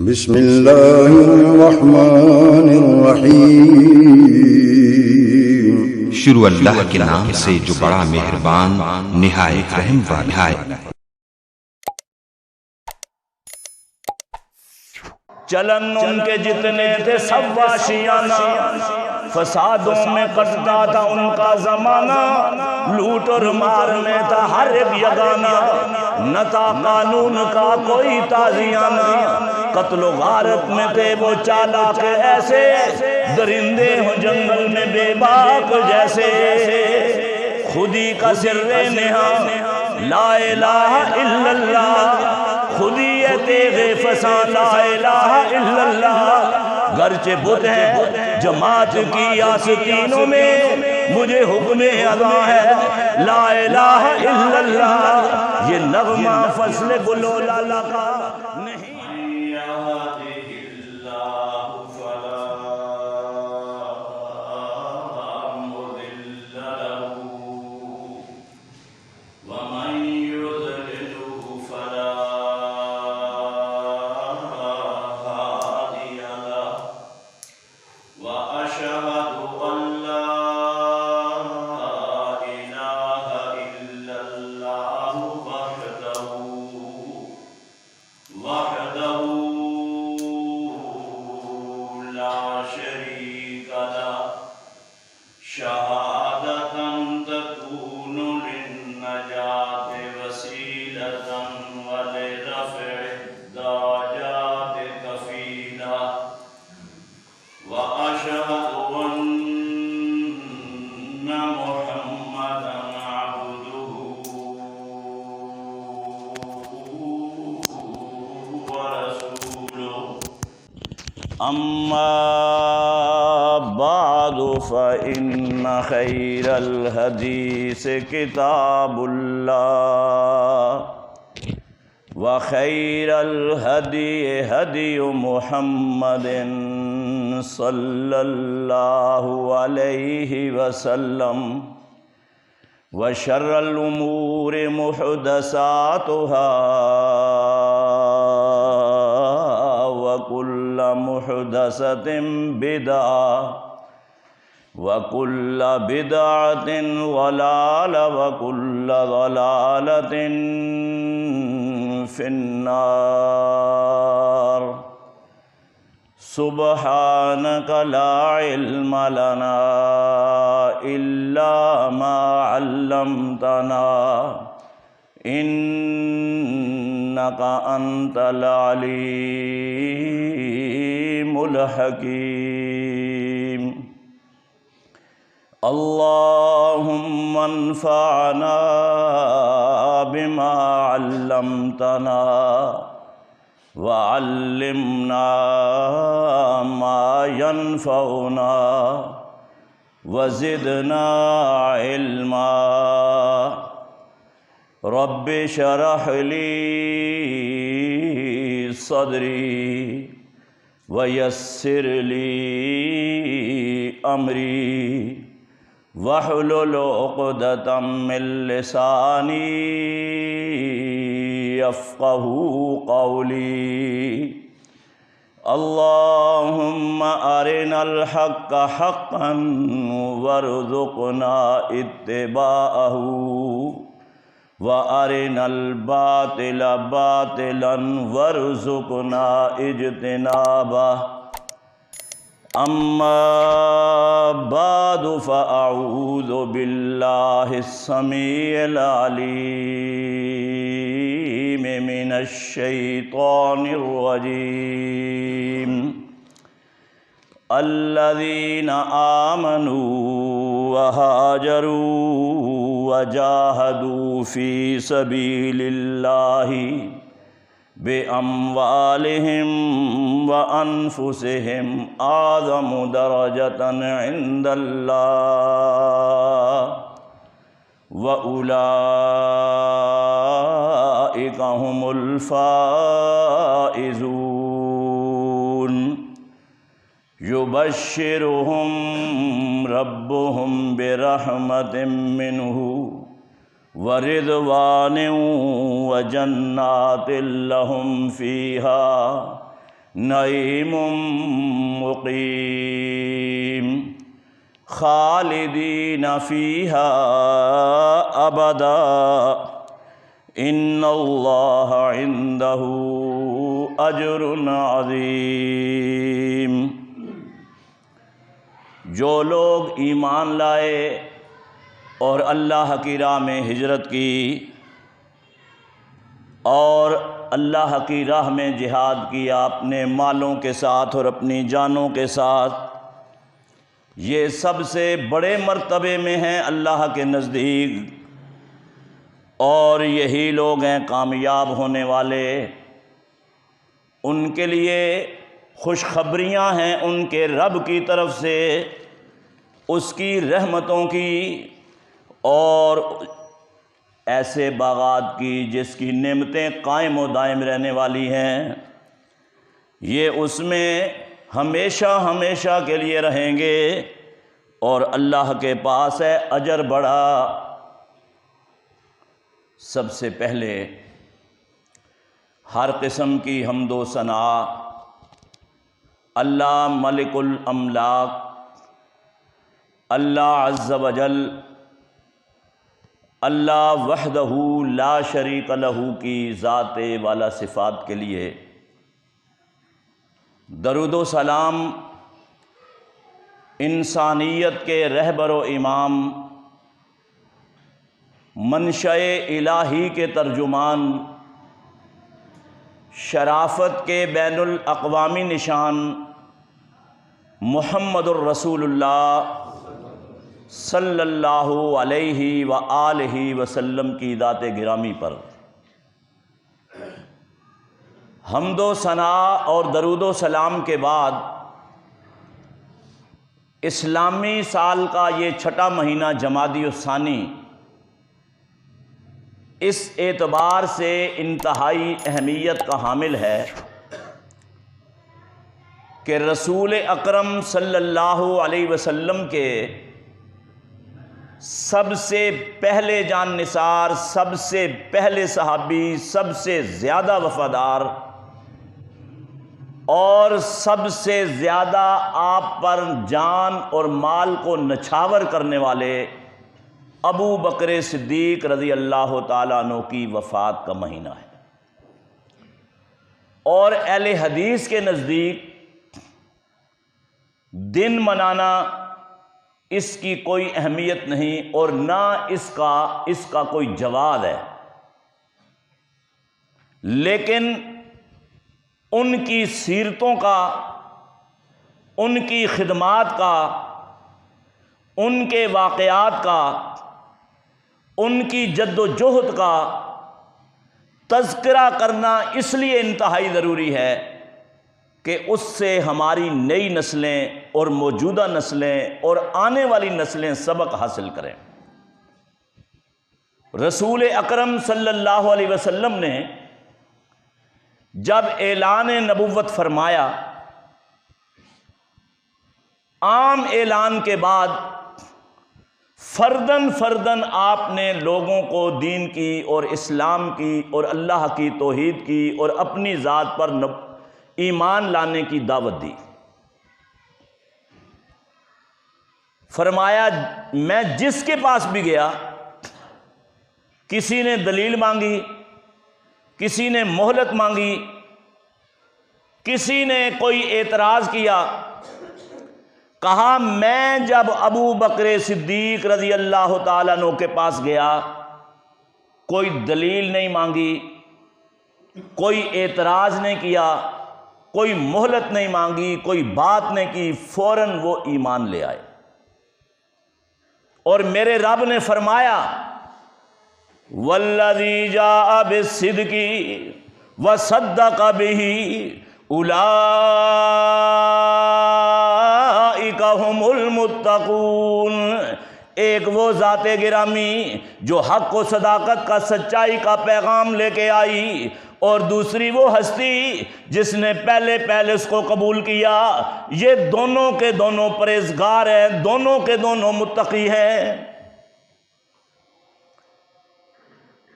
بسم اللہ الرحمن الرحیم۔ شروع اللہ کے نام سے جو بڑا مہربان نہایت رحم والا ہے۔ چلن ان کے جتنے تھے سب واشیانہ، فسادوں میں کٹتا تھا ان کا زمانہ، لوٹ اور مار میں تھا ہر ایک یگانہ، نہ تھا قانون کا کوئی تازیانہ، قتل و غارت میں تھے وہ چالاک ایسے، درندے ہوں جنگل میں بے باک جیسے، خودی کا سر نہاں لا الہ الا اللہ، خودی تیغ فسان لا الہ الا اللہ، گرچہ بت ہیں جماعت کی آستینوں میں، مجھے حکم ادا ہے لا الہ الا اللہ، یہ نغمہ فصل گل و لالا کا نہیں۔ أما بعد فإن خير الحديث كتاب الله وخير الهدي هدي محمد صلى الله عليه وسلم وشر الأمور محدثاتها وكل محدثة بدعة وكل بدعة ضلالة وكل ضلالة في النار۔ سبحانك لا علم لنا إلا ما علمتنا إنك أنت العليم الحكيم۔ اللهم انفعنا بما علمتنا وعلمنا ما ينفعنا وزدنا علما۔ رب اشرح لي صدري ويسر لي أمري واحلل عقدة من لساني يفقهوا قولي۔ اللهم أرنا الحق حقا وارزقنا اتباعه وَأَرِنَا الْبَاطِلَ بَاطِلًا وَارْزُقْنَا اجْتِنَابَهُ۔ أما بعد فأعوذ بالله السميع العليم من الشيطان الرجيم۔ الذين آمنوا وهاجروا وجاهدوا في سبيل الله بأموالهم وأنفسهم أعظم درجة عند الله وأولئك هم الفائزون۔ يبشرهم ربهم برحمة منه ورضوان وجنات لهم فيها نعیم مقیم خالدین فیہا ابدا ان اللہ عندہ اجر عظیم۔ جو لوگ ایمان لائے اور اللہ کی راہ میں ہجرت کی اور اللہ کی راہ میں جہاد کیا اپنے مالوں کے ساتھ اور اپنی جانوں کے ساتھ، یہ سب سے بڑے مرتبے میں ہیں اللہ کے نزدیک، اور یہی لوگ ہیں کامیاب ہونے والے۔ ان کے لیے خوشخبریاں ہیں ان کے رب کی طرف سے، اس کی رحمتوں کی، اور ایسے باغات کی جس کی نعمتیں قائم و دائم رہنے والی ہیں۔ یہ اس میں ہمیشہ ہمیشہ کے لیے رہیں گے، اور اللہ کے پاس ہے اجر بڑا۔ سب سے پہلے ہر قسم کی حمد و ثنا اللہ ملک الاملاک، اللہ عز و جل، اللہ وحدہ لا شریک لہ کی ذات والا صفات کے لیے درود و سلام انسانیت کے رہبر و امام، منشأ الہی کے ترجمان، شرافت کے بین الاقوامی نشان محمد الرسول اللہ صلی اللہ علیہ وآلہ وسلم کی ذات گرامی پر حمد و ثنا اور درود و سلام کے بعد اسلامی سال کا یہ چھٹا مہینہ جمادی الثانی اس اعتبار سے انتہائی اہمیت کا حامل ہے کہ رسول اکرم صلی اللہ علیہ وسلم کے سب سے پہلے جان نثار، سب سے پہلے صحابی، سب سے زیادہ وفادار اور سب سے زیادہ آپ پر جان اور مال کو نچھاور کرنے والے ابو بکر صدیق رضی اللہ تعالیٰ عنہ کی وفات کا مہینہ ہے۔ اور اہل حدیث کے نزدیک دن منانا اس کی کوئی اہمیت نہیں، اور نہ اس کا کوئی جواز ہے، لیکن ان کی سیرتوں کا، ان کی خدمات کا، ان کے واقعات کا، ان کی جد و جہد کا تذکرہ کرنا اس لیے انتہائی ضروری ہے کہ اس سے ہماری نئی نسلیں اور موجودہ نسلیں اور آنے والی نسلیں سبق حاصل کریں۔ رسول اکرم صلی اللہ علیہ وسلم نے جب اعلان نبوت فرمایا، عام اعلان کے بعد فرداً فرداً آپ نے لوگوں کو دین کی اور اسلام کی اور اللہ کی توحید کی اور اپنی ذات پر ایمان لانے کی دعوت دی۔ فرمایا میں جس کے پاس بھی گیا، کسی نے دلیل مانگی، کسی نے مہلت مانگی، کسی نے کوئی اعتراض کیا، کہا میں جب ابو بکر صدیق رضی اللہ تعالیٰ عنہ کے پاس گیا، کوئی دلیل نہیں مانگی، کوئی اعتراض نہیں کیا، کوئی مہلت نہیں مانگی، کوئی بات نہیں کی، فوراً وہ ایمان لے آئے۔ اور میرے رب نے فرمایا والذی جاء بالصدق وصدق به اولئک هم المتقون۔ ایک وہ ذات گرامی جو حق و صداقت کا، سچائی کا پیغام لے کے آئی، اور دوسری وہ ہستی جس نے پہلے اس کو قبول کیا، یہ دونوں کے دونوں پرہیزگار ہیں، دونوں کے دونوں متقی ہیں۔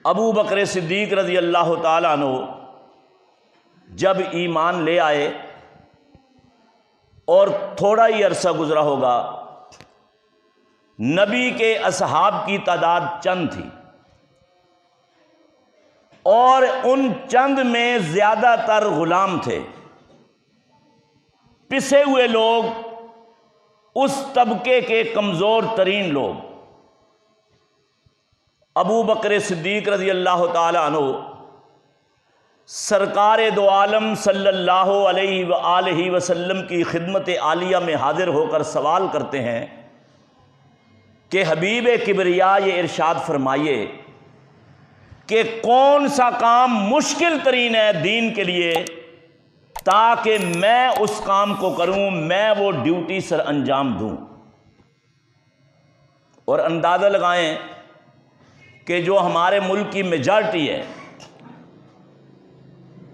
ابو بکر صدیق رضی اللہ تعالیٰ عنہ جب ایمان لے آئے اور تھوڑا ہی عرصہ گزرا ہوگا، نبی کے اصحاب کی تعداد چند تھی، اور ان چند میں زیادہ تر غلام تھے، پسے ہوئے لوگ، اس طبقے کے کمزور ترین لوگ۔ ابو بکر صدیق رضی اللہ تعالی عنہ سرکار دو عالم صلی اللہ علیہ وآلہ وسلم کی خدمت عالیہ میں حاضر ہو کر سوال کرتے ہیں کہ حبیب کبریا یہ ارشاد فرمائیے کہ کون سا کام مشکل ترین ہے دین کے لیے تاکہ میں اس کام کو کروں، میں وہ ڈیوٹی سر انجام دوں۔ اور اندازہ لگائیں کہ جو ہمارے ملک کی میجارٹی ہے،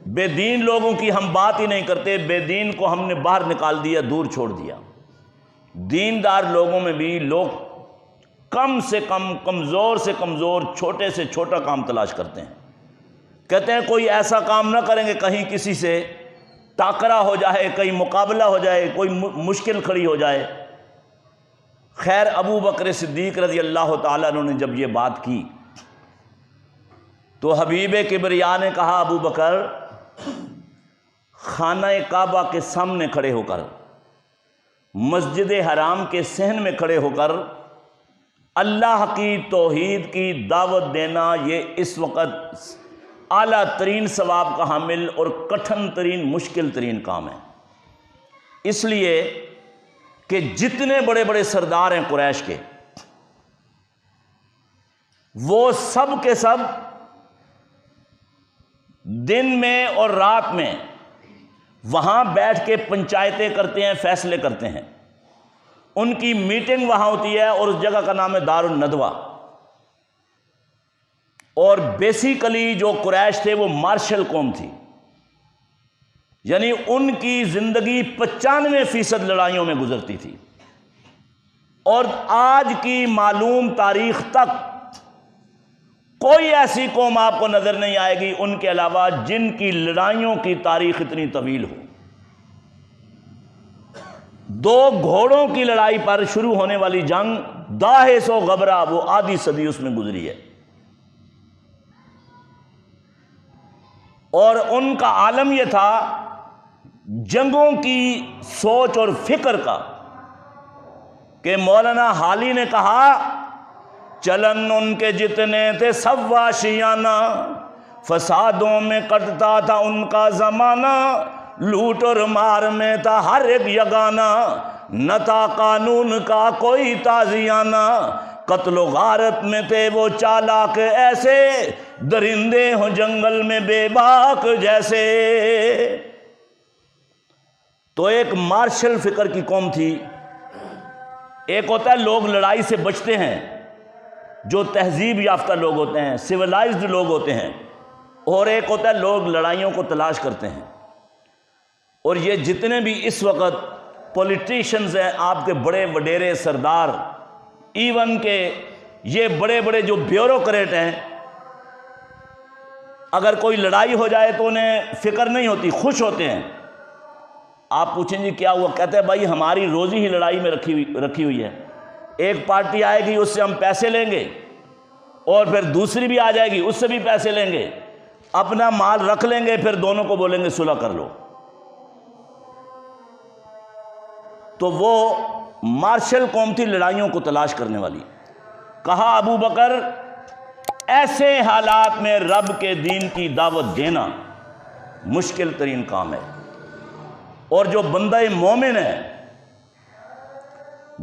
بے دین لوگوں کی ہم بات ہی نہیں کرتے، بے دین کو ہم نے باہر نکال دیا، دور چھوڑ دیا۔ دیندار لوگوں میں بھی لوگ کم سے کم، کمزور سے کمزور، چھوٹے سے چھوٹا کام تلاش کرتے ہیں، کہتے ہیں کوئی ایسا کام نہ کریں گے کہیں کسی سے ٹاکرا ہو جائے، کہیں مقابلہ ہو جائے، کوئی مشکل کھڑی ہو جائے۔ خیر، ابو بکر صدیق رضی اللہ تعالیٰ عنہ نے جب یہ بات کی تو حبیب کبریا نے کہا، ابو بکر، خانہ کعبہ کے سامنے کھڑے ہو کر، مسجد حرام کے صحن میں کھڑے ہو کر اللہ کی توحید کی دعوت دینا یہ اس وقت اعلیٰ ترین ثواب کا حامل اور کٹھن ترین، مشکل ترین کام ہے۔ اس لیے کہ جتنے بڑے بڑے سردار ہیں قریش کے، وہ سب کے سب دن میں اور رات میں وہاں بیٹھ کے پنچایتیں کرتے ہیں، فیصلے کرتے ہیں، ان کی میٹنگ وہاں ہوتی ہے، اور اس جگہ کا نام ہے دار الندوہ۔ اور بیسیکلی جو قریش تھے وہ مارشل قوم تھی، یعنی ان کی زندگی 95% لڑائیوں میں گزرتی تھی، اور آج کی معلوم تاریخ تک کوئی ایسی قوم آپ کو نظر نہیں آئے گی ان کے علاوہ جن کی لڑائیوں کی تاریخ اتنی طویل ہو۔ 2 گھوڑوں کی لڑائی پر شروع ہونے والی جنگ 250 غبرہ، وہ آدھی صدی اس میں گزری ہے، اور ان کا عالم یہ تھا جنگوں کی سوچ اور فکر کا کہ مولانا حالی نے کہا، چلن ان کے جتنے تھے سب واشیانہ، فسادوں میں کٹتا تھا ان کا زمانہ، لوٹ اور مار میں تھا ہر ایک یگانہ، نہ تھا قانون کا کوئی تازیانہ، قتل و غارت میں تھے وہ چالاک ایسے، درندے ہوں جنگل میں بے باک جیسے۔ تو ایک مارشل فکر کی قوم تھی۔ ایک ہوتا ہے لوگ لڑائی سے بچتے ہیں، جو تہذیب یافتہ لوگ ہوتے ہیں، سویلائزڈ لوگ ہوتے ہیں، اور ایک ہوتا ہے لوگ لڑائیوں کو تلاش کرتے ہیں۔ اور یہ جتنے بھی اس وقت پولیٹیشنز ہیں، آپ کے بڑے وڈیرے سردار، ایون کہ یہ بڑے بڑے جو بیوروکریٹ ہیں، اگر کوئی لڑائی ہو جائے تو انہیں فکر نہیں ہوتی، خوش ہوتے ہیں۔ آپ پوچھیں جی کیا ہوا، کہتے ہیں بھائی ہماری روزی ہی لڑائی میں رکھی ہوئی ہے، ایک پارٹی آئے گی اس سے ہم پیسے لیں گے، اور پھر دوسری بھی آ جائے گی اس سے بھی پیسے لیں گے، اپنا مال رکھ لیں گے، پھر دونوں کو بولیں گے صلح کر لو۔ تو وہ مارشل قوم تھی، لڑائیوں کو تلاش کرنے والی۔ کہا ابو بکر، ایسے حالات میں رب کے دین کی دعوت دینا مشکل ترین کام ہے، اور جو بندہ مومن ہے،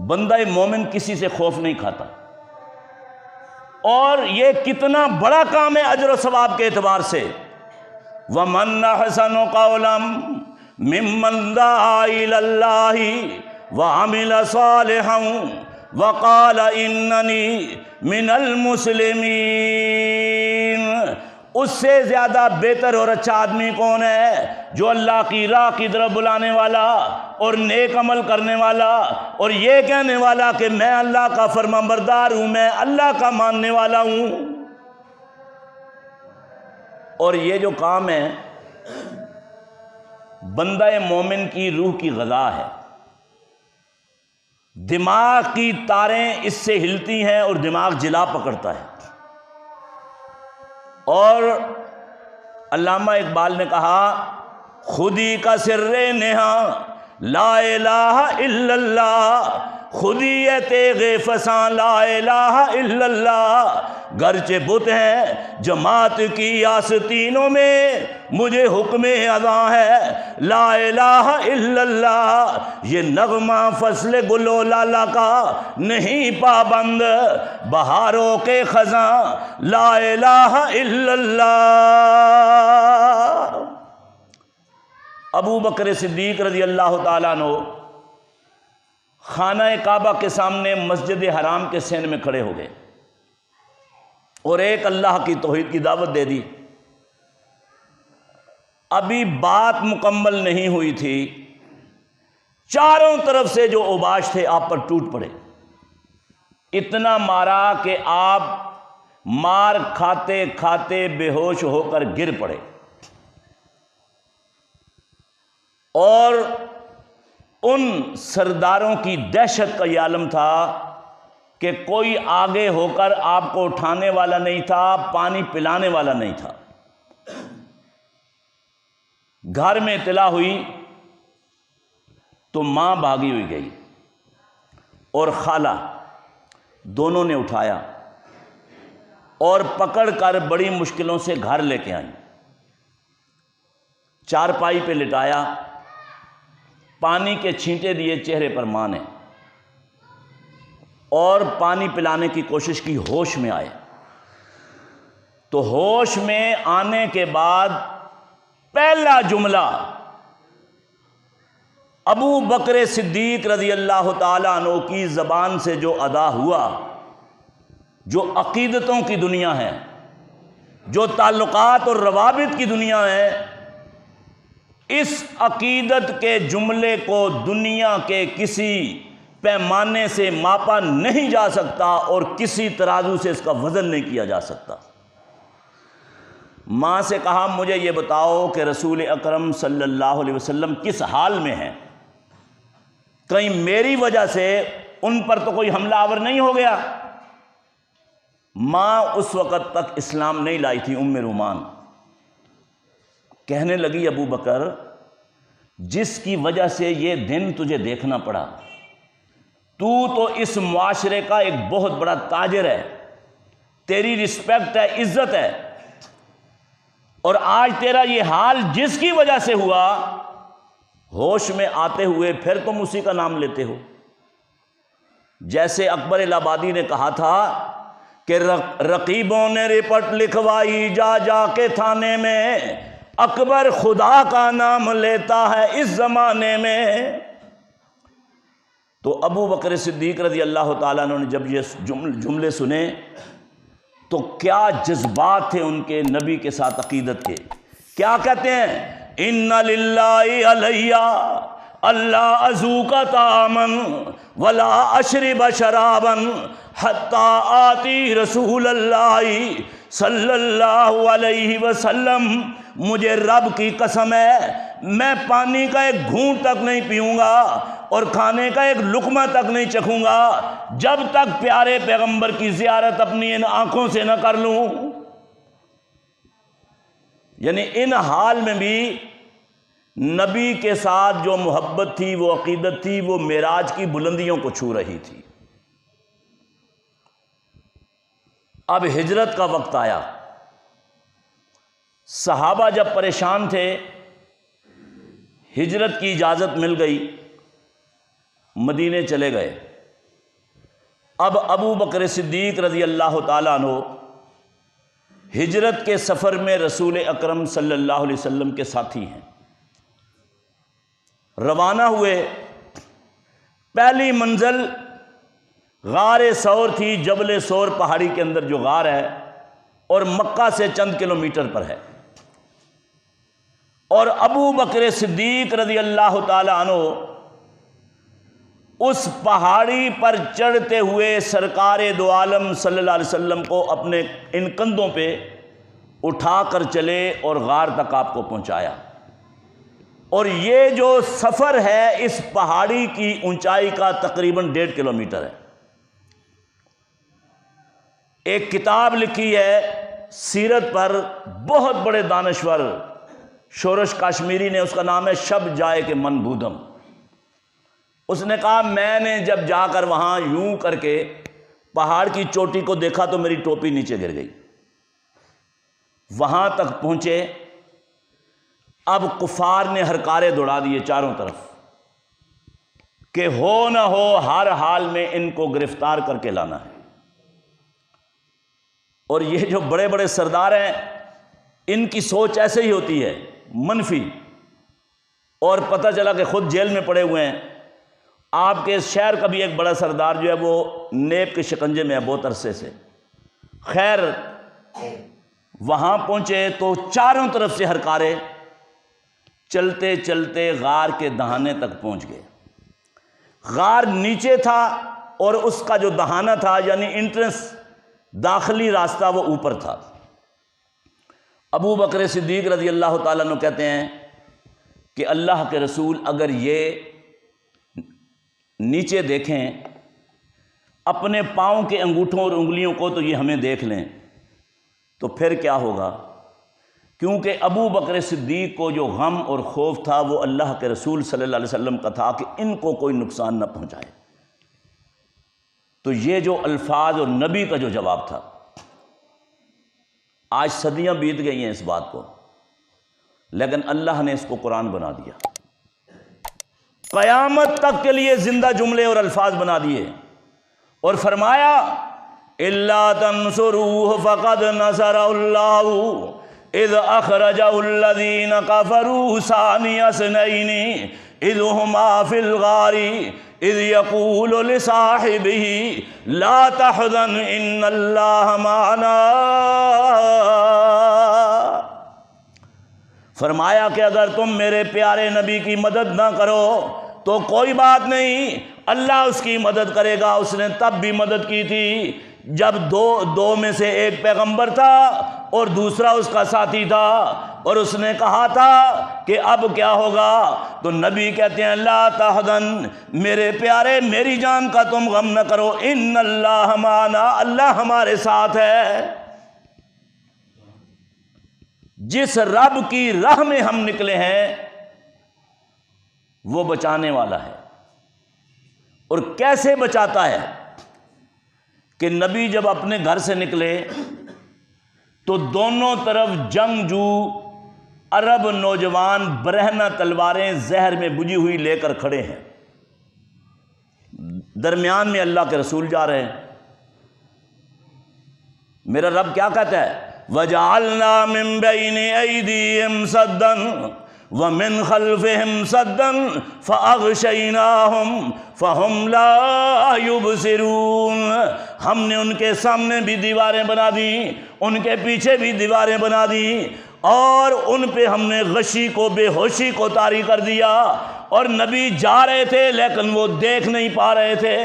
بندہ مومن کسی سے خوف نہیں کھاتا، اور یہ کتنا بڑا کام ہے اجر و ثواب کے اعتبار سے۔ وَمَنْ أَحْسَنُ قَوْلًا مِّمَّنْ دَعَا إِلَى اللَّهِ وَعَمِلَ صَالِحًا وَقَالَ إِنَّنِي مِنَ الْمُسْلِمِينَ۔ اس سے زیادہ بہتر اور اچھا آدمی کون ہے جو اللہ کی راہ کی طرف بلانے والا اور نیک عمل کرنے والا اور یہ کہنے والا کہ میں اللہ کا فرمانبردار ہوں، میں اللہ کا ماننے والا ہوں۔ اور یہ جو کام ہے بندہ مومن کی روح کی غذا ہے، دماغ کی تاریں اس سے ہلتی ہیں اور دماغ جلا پکڑتا ہے۔ اور علامہ اقبال نے کہا خودی کا سر نہا لا الہ الا اللہ، خودی تیغ فساں لا الہ الا اللہ، گرچہ بت ہیں جماعت کی آستینوں میں مجھے حکم اذاں ہے لا الہ الا اللہ، یہ نغمہ فصل گل و لالا کا نہیں پابند، بہاروں کے خزاں لا الہ الا اللہ۔ ابو بکر صدیق رضی اللہ تعالیٰ عنہ خانہ کعبہ کے سامنے مسجد حرام کے سین میں کھڑے ہو گئے اور ایک اللہ کی توحید کی دعوت دے دی۔ ابھی بات مکمل نہیں ہوئی تھی، چاروں طرف سے جو اوباش تھے آپ پر ٹوٹ پڑے، اتنا مارا کہ آپ مار کھاتے کھاتے بے ہوش ہو کر گر پڑے، اور ان سرداروں کی دہشت کا یہ عالم تھا کہ کوئی آگے ہو کر آپ کو اٹھانے والا نہیں تھا، پانی پلانے والا نہیں تھا۔ گھر میں اطلاع ہوئی تو ماں بھاگی ہوئی گئی اور خالہ دونوں نے اٹھایا اور پکڑ کر بڑی مشکلوں سے گھر لے کے آئیں، چارپائی پہ لٹایا، پانی کے چھینٹے دیے چہرے پر ماں نے اور پانی پلانے کی کوشش کی، ہوش میں آئے تو ہوش میں آنے کے بعد پہلا جملہ ابو بکر صدیق رضی اللہ تعالیٰ عنہ کی زبان سے جو ادا ہوا، جو عقیدتوں کی دنیا ہے، جو تعلقات اور روابط کی دنیا ہے، اس عقیدت کے جملے کو دنیا کے کسی پیمانے سے ماپا نہیں جا سکتا اور کسی ترازو سے اس کا وزن نہیں کیا جا سکتا۔ ماں سے کہا مجھے یہ بتاؤ کہ رسول اکرم صلی اللہ علیہ وسلم کس حال میں ہیں، کہیں میری وجہ سے ان پر تو کوئی حملہ آور نہیں ہو گیا۔ ماں اس وقت تک اسلام نہیں لائی تھی، ام رومان کہنے لگی ابو بکر جس کی وجہ سے یہ دن تجھے دیکھنا پڑا، تو اس معاشرے کا ایک بہت بڑا تاجر ہے، تیری رسپیکٹ ہے، عزت ہے، اور آج تیرا یہ حال جس کی وجہ سے ہوا، ہوش میں آتے ہوئے پھر تم اسی کا نام لیتے ہو۔ جیسے اکبر الہ آبادی نے کہا تھا کہ رقیبوں نے رپٹ لکھوائی جا جا کے تھانے میں، اکبر خدا کا نام لیتا ہے اس زمانے میں۔ تو ابو بکر صدیق رضی اللہ تعالیٰ عنہ نے جب یہ جملے سنے تو کیا جذبات تھے ان کے نبی کے ساتھ عقیدت کے، کیا کہتے ہیں، ان للہ علیہ اللہ ازوق طعاما ولا اشرب شرابا حتی آتی رسول اللہ صلی اللہ علیہ وسلم، مجھے رب کی قسم ہے میں پانی کا ایک گھونٹ تک نہیں پیوں گا اور کھانے کا ایک لقمہ تک نہیں چکھوں گا جب تک پیارے پیغمبر کی زیارت اپنی ان آنکھوں سے نہ کر لوں۔ یعنی ان حال میں بھی نبی کے ساتھ جو محبت تھی، وہ عقیدت تھی، وہ معراج کی بلندیوں کو چھو رہی تھی۔ اب ہجرت کا وقت آیا، صحابہ جب پریشان تھے، ہجرت کی اجازت مل گئی، مدینے چلے گئے۔ اب ابو بکر صدیق رضی اللہ تعالیٰ عنہ ہجرت کے سفر میں رسول اکرم صلی اللہ علیہ وسلم کے ساتھی ہیں، روانہ ہوئے۔ پہلی منزل غار ثور تھی، جبل ثور پہاڑی کے اندر جو غار ہے اور مکہ سے چند کلومیٹر پر ہے، اور ابو بکر صدیق رضی اللہ تعالی عنہ اس پہاڑی پر چڑھتے ہوئے سرکار دو عالم صلی اللہ علیہ وسلم کو اپنے ان کندھوں پہ اٹھا کر چلے اور غار تک آپ کو پہنچایا۔ اور یہ جو سفر ہے اس پہاڑی کی اونچائی کا تقریباً 1.5 کلومیٹر ہے۔ ایک کتاب لکھی ہے سیرت پر بہت بڑے دانشور شورش کاشمیری نے، اس کا نام ہے شب جائے کہ من بودم۔ اس نے کہا میں نے جب جا کر وہاں یوں کر کے پہاڑ کی چوٹی کو دیکھا تو میری ٹوپی نیچے گر گئی۔ وہاں تک پہنچے، اب کفار نے ہرکارے دوڑا دیے چاروں طرف کہ ہو نہ ہو ہر حال میں ان کو گرفتار کر کے لانا ہے۔ اور یہ جو بڑے بڑے سردار ہیں ان کی سوچ ایسے ہی ہوتی ہے، منفی، اور پتہ چلا کہ خود جیل میں پڑے ہوئے ہیں۔ آپ کے اس شہر کا بھی ایک بڑا سردار جو ہے وہ نیب کے شکنجے میں ہے بہت عرصے سے۔ خیر وہاں پہنچے تو چاروں طرف سے ہرکارے، چلتے چلتے غار کے دہانے تک پہنچ گئے۔ غار نیچے تھا اور اس کا جو دہانہ تھا یعنی انٹرنس، داخلی راستہ، وہ اوپر تھا۔ ابو بکر صدیق رضی اللہ تعالیٰ عنہ کہتے ہیں کہ اللہ کے رسول اگر یہ نیچے دیکھیں اپنے پاؤں کے انگوٹھوں اور انگلیوں کو تو یہ ہمیں دیکھ لیں تو پھر کیا ہوگا؟ کیونکہ ابو بکر صدیق کو جو غم اور خوف تھا وہ اللہ کے رسول صلی اللہ علیہ وسلم کا تھا کہ ان کو کوئی نقصان نہ پہنچائے۔ تو یہ جو الفاظ اور نبی کا جو جواب تھا، آج صدیاں بیت گئی ہیں اس بات کو، لیکن اللہ نے اس کو قرآن بنا دیا، قیامت تک کے لیے زندہ جملے اور الفاظ بنا دیے، اور فرمایا الا تنصروه فقد نصره الله اذ اخرجه الذين كفروا ثاني اثنين اذ هما في الغار اذ يقول لصاحبه لا تحزن ان الله معنا۔ فرمایا کہ اگر تم میرے پیارے نبی کی مدد نہ کرو تو کوئی بات نہیں، اللہ اس کی مدد کرے گا۔ اس نے تب بھی مدد کی تھی جب دو میں سے ایک پیغمبر تھا اور دوسرا اس کا ساتھی تھا، اور اس نے کہا تھا کہ اب کیا ہوگا؟ تو نبی کہتے ہیں لا تحزن، میرے پیارے میری جان کا تم غم نہ کرو، ان اللہ معنا، اللہ ہمارے ساتھ ہے۔ جس رب کی راہ میں ہم نکلے ہیں وہ بچانے والا ہے۔ اور کیسے بچاتا ہے کہ نبی جب اپنے گھر سے نکلے تو دونوں طرف جنگجو عرب نوجوان برہنہ تلواریں زہر میں بجھی ہوئی لے کر کھڑے ہیں، درمیان میں اللہ کے رسول جا رہے ہیں۔ میرا رب کیا کہتا ہے؟ وَجَعَلْنَا مِن بَيْنِ أَيْدِيهِمْ سَدًّا وَمِنْ خَلْفِهِمْ سَدًّا فَأَغْشَيْنَاهُمْ فَهُمْ لَا يُبْصِرُونَ۔ ہم نے ان کے سامنے بھی دیواریں بنا دی، ان کے پیچھے بھی دیواریں بنا دی، اور ان پہ ہم نے غشی کو، بے ہوشی کو طاری کر دیا، اور نبی جا رہے تھے لیکن وہ دیکھ نہیں پا رہے تھے۔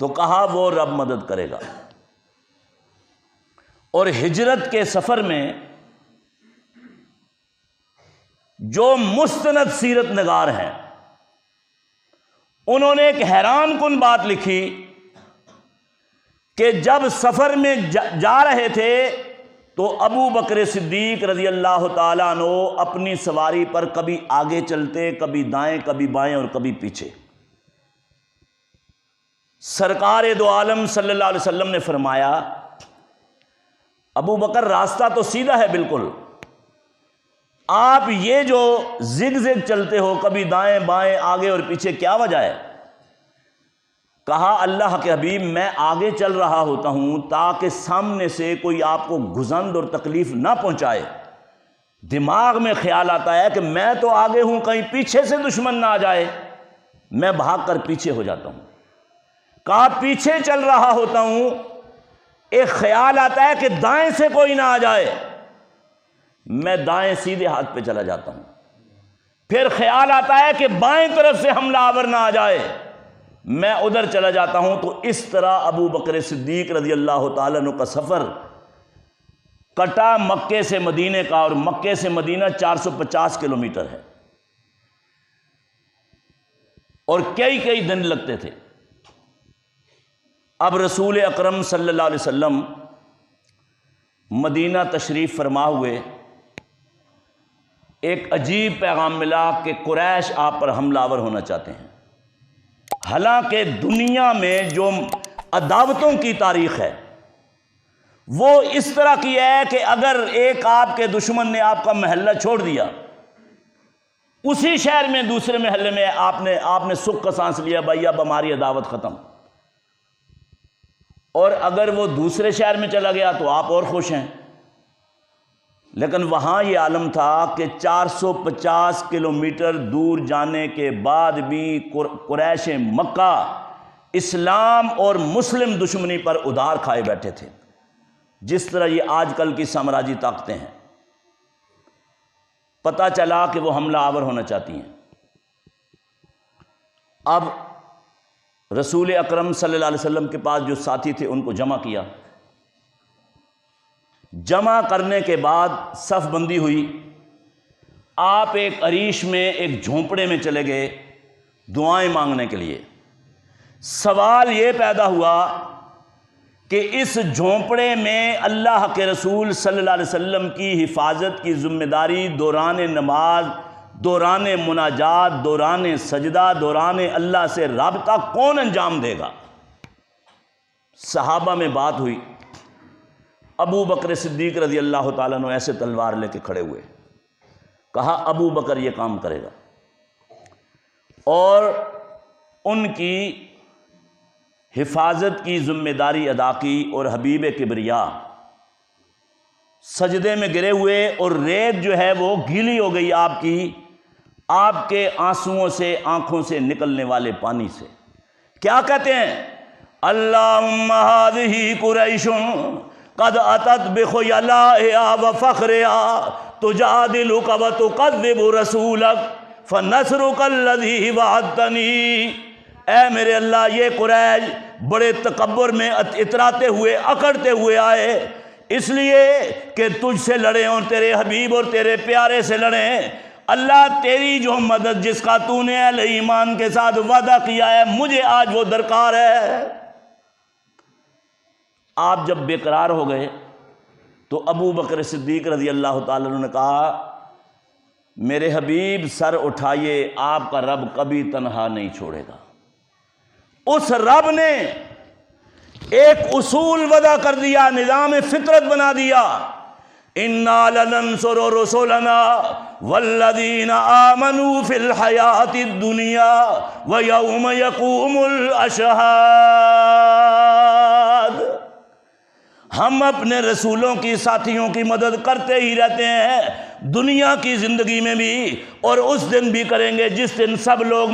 تو کہا وہ رب مدد کرے گا۔ اور ہجرت کے سفر میں جو مستند سیرت نگار ہیں انہوں نے ایک حیران کن بات لکھی کہ جب سفر میں جا رہے تھے تو ابو بکر صدیق رضی اللہ تعالیٰ عنہ اپنی سواری پر کبھی آگے چلتے، کبھی دائیں، کبھی بائیں اور کبھی پیچھے۔ سرکار دو عالم صلی اللہ علیہ وسلم نے فرمایا ابو بکر راستہ تو سیدھا ہے بالکل، آپ یہ جو زگ زگ چلتے ہو کبھی دائیں بائیں آگے اور پیچھے، کیا وجہ ہے؟ کہا اللہ کے حبیب میں آگے چل رہا ہوتا ہوں تاکہ سامنے سے کوئی آپ کو گزند اور تکلیف نہ پہنچائے۔ دماغ میں خیال آتا ہے کہ میں تو آگے ہوں، کہیں پیچھے سے دشمن نہ آ جائے، میں بھاگ کر پیچھے ہو جاتا ہوں۔ کہا پیچھے چل رہا ہوتا ہوں، ایک خیال آتا ہے کہ دائیں سے کوئی نہ آ جائے، میں دائیں سیدھے ہاتھ پہ چلا جاتا ہوں۔ پھر خیال آتا ہے کہ بائیں طرف سے حملہ آور نہ آ جائے، میں ادھر چلا جاتا ہوں۔ تو اس طرح ابو بکر صدیق رضی اللہ تعالیٰ عنہ کا سفر کٹا مکے سے مدینے کا، اور مکے سے مدینہ 450 کلومیٹر ہے، اور کئی دن لگتے تھے۔ اب رسول اکرم صلی اللہ علیہ وسلم مدینہ تشریف فرما ہوئے، ایک عجیب پیغام ملا کہ قریش آپ پر حملہ آور ہونا چاہتے ہیں۔ حالانکہ دنیا میں جو عداوتوں کی تاریخ ہے وہ اس طرح کی ہے کہ اگر ایک آپ کے دشمن نے آپ کا محلہ چھوڑ دیا، اسی شہر میں دوسرے محلے میں آپ نے سکھ کا سانس لیا، بھائی اب ہماری عداوت ختم، اور اگر وہ دوسرے شہر میں چلا گیا تو آپ اور خوش ہیں۔ لیکن وہاں یہ عالم تھا کہ 450 کلومیٹر دور جانے کے بعد بھی قریش مکہ اسلام اور مسلم دشمنی پر ادھار کھائے بیٹھے تھے، جس طرح یہ آج کل کی سامراجی طاقتیں ہیں۔ پتہ چلا کہ وہ حملہ آور ہونا چاہتی ہیں۔ اب رسول اکرم صلی اللہ علیہ وسلم کے پاس جو ساتھی تھے ان کو جمع کیا، جمع کرنے کے بعد صف بندی ہوئی، آپ ایک عریش میں ایک جھونپڑے میں چلے گئے دعائیں مانگنے کے لیے۔ سوال یہ پیدا ہوا کہ اس جھونپڑے میں اللہ کے رسول صلی اللہ علیہ وسلم کی حفاظت کی ذمہ داری دوران نماز، دوران مناجات، دوران سجدہ، دوران اللہ سے رابطہ کون انجام دے گا؟ صحابہ میں بات ہوئی، ابو بکر صدیق رضی اللہ تعالیٰ عنہ ایسے تلوار لے کے کھڑے ہوئے، کہا ابو بکر یہ کام کرے گا، اور ان کی حفاظت کی ذمہ داری ادا کی، اور حبیب کبریا سجدے میں گرے ہوئے، اور ریت جو ہے وہ گیلی ہو گئی آپ کے آنسوؤں سے، آنکھوں سے نکلنے والے پانی سے۔ کیا کہتے ہیں؟ اللہم ہذہ قریش قد اتت بخیلائها وفخرها تجادلک وتکذب رسولک فنصرک الذی وعدتنی۔ اے میرے اللہ، یہ قریش بڑے تکبر میں اتراتے ہوئے، اکڑتے ہوئے آئے، اس لیے کہ تجھ سے لڑیں اور تیرے حبیب اور تیرے پیارے سے لڑیں۔ اللہ تیری جو مدد جس کا تو نے اہل ایمان کے ساتھ وعدہ کیا ہے، مجھے آج وہ درکار ہے۔ آپ جب بے قرار ہو گئے تو ابو بکر صدیق رضی اللہ تعالیٰ عنہ نے کہا، میرے حبیب سر اٹھائیے، آپ کا رب کبھی تنہا نہیں چھوڑے گا۔ اس رب نے ایک اصول وضع کر دیا، نظام فطرت بنا دیا، اِنَّا لَنَنْصُرُ رُسُلَنَا وَالَّذِينَ آمَنُوا فِي الْحَيَاةِ الدُّنْيَا وَيَوْمَ يَقُومُ الْأَشْهَادُ۔ ہم اپنے رسولوں کی ساتھیوں کی مدد کرتے ہی رہتے ہیں، دنیا کی زندگی میں بھی، اور اس دن بھی کریں گے جس دن سب لوگ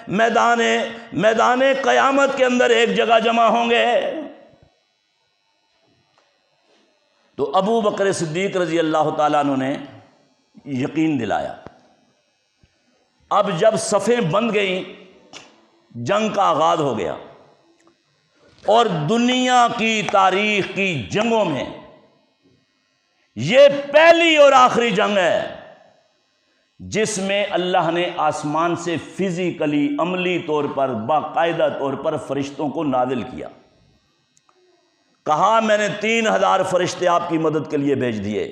میدان قیامت کے اندر ایک جگہ جمع ہوں گے۔ تو ابو بکر صدیق رضی اللہ تعالیٰ عنہ نے یقین دلایا۔ اب جب صفیں بند گئیں، جنگ کا آغاز ہو گیا، اور دنیا کی تاریخ کی جنگوں میں یہ پہلی اور آخری جنگ ہے جس میں اللہ نے آسمان سے فزیکلی، عملی طور پر، باقاعدہ طور پر فرشتوں کو نازل کیا۔ کہا میں نے 3000 فرشتے آپ کی مدد کے لیے بھیج دیے،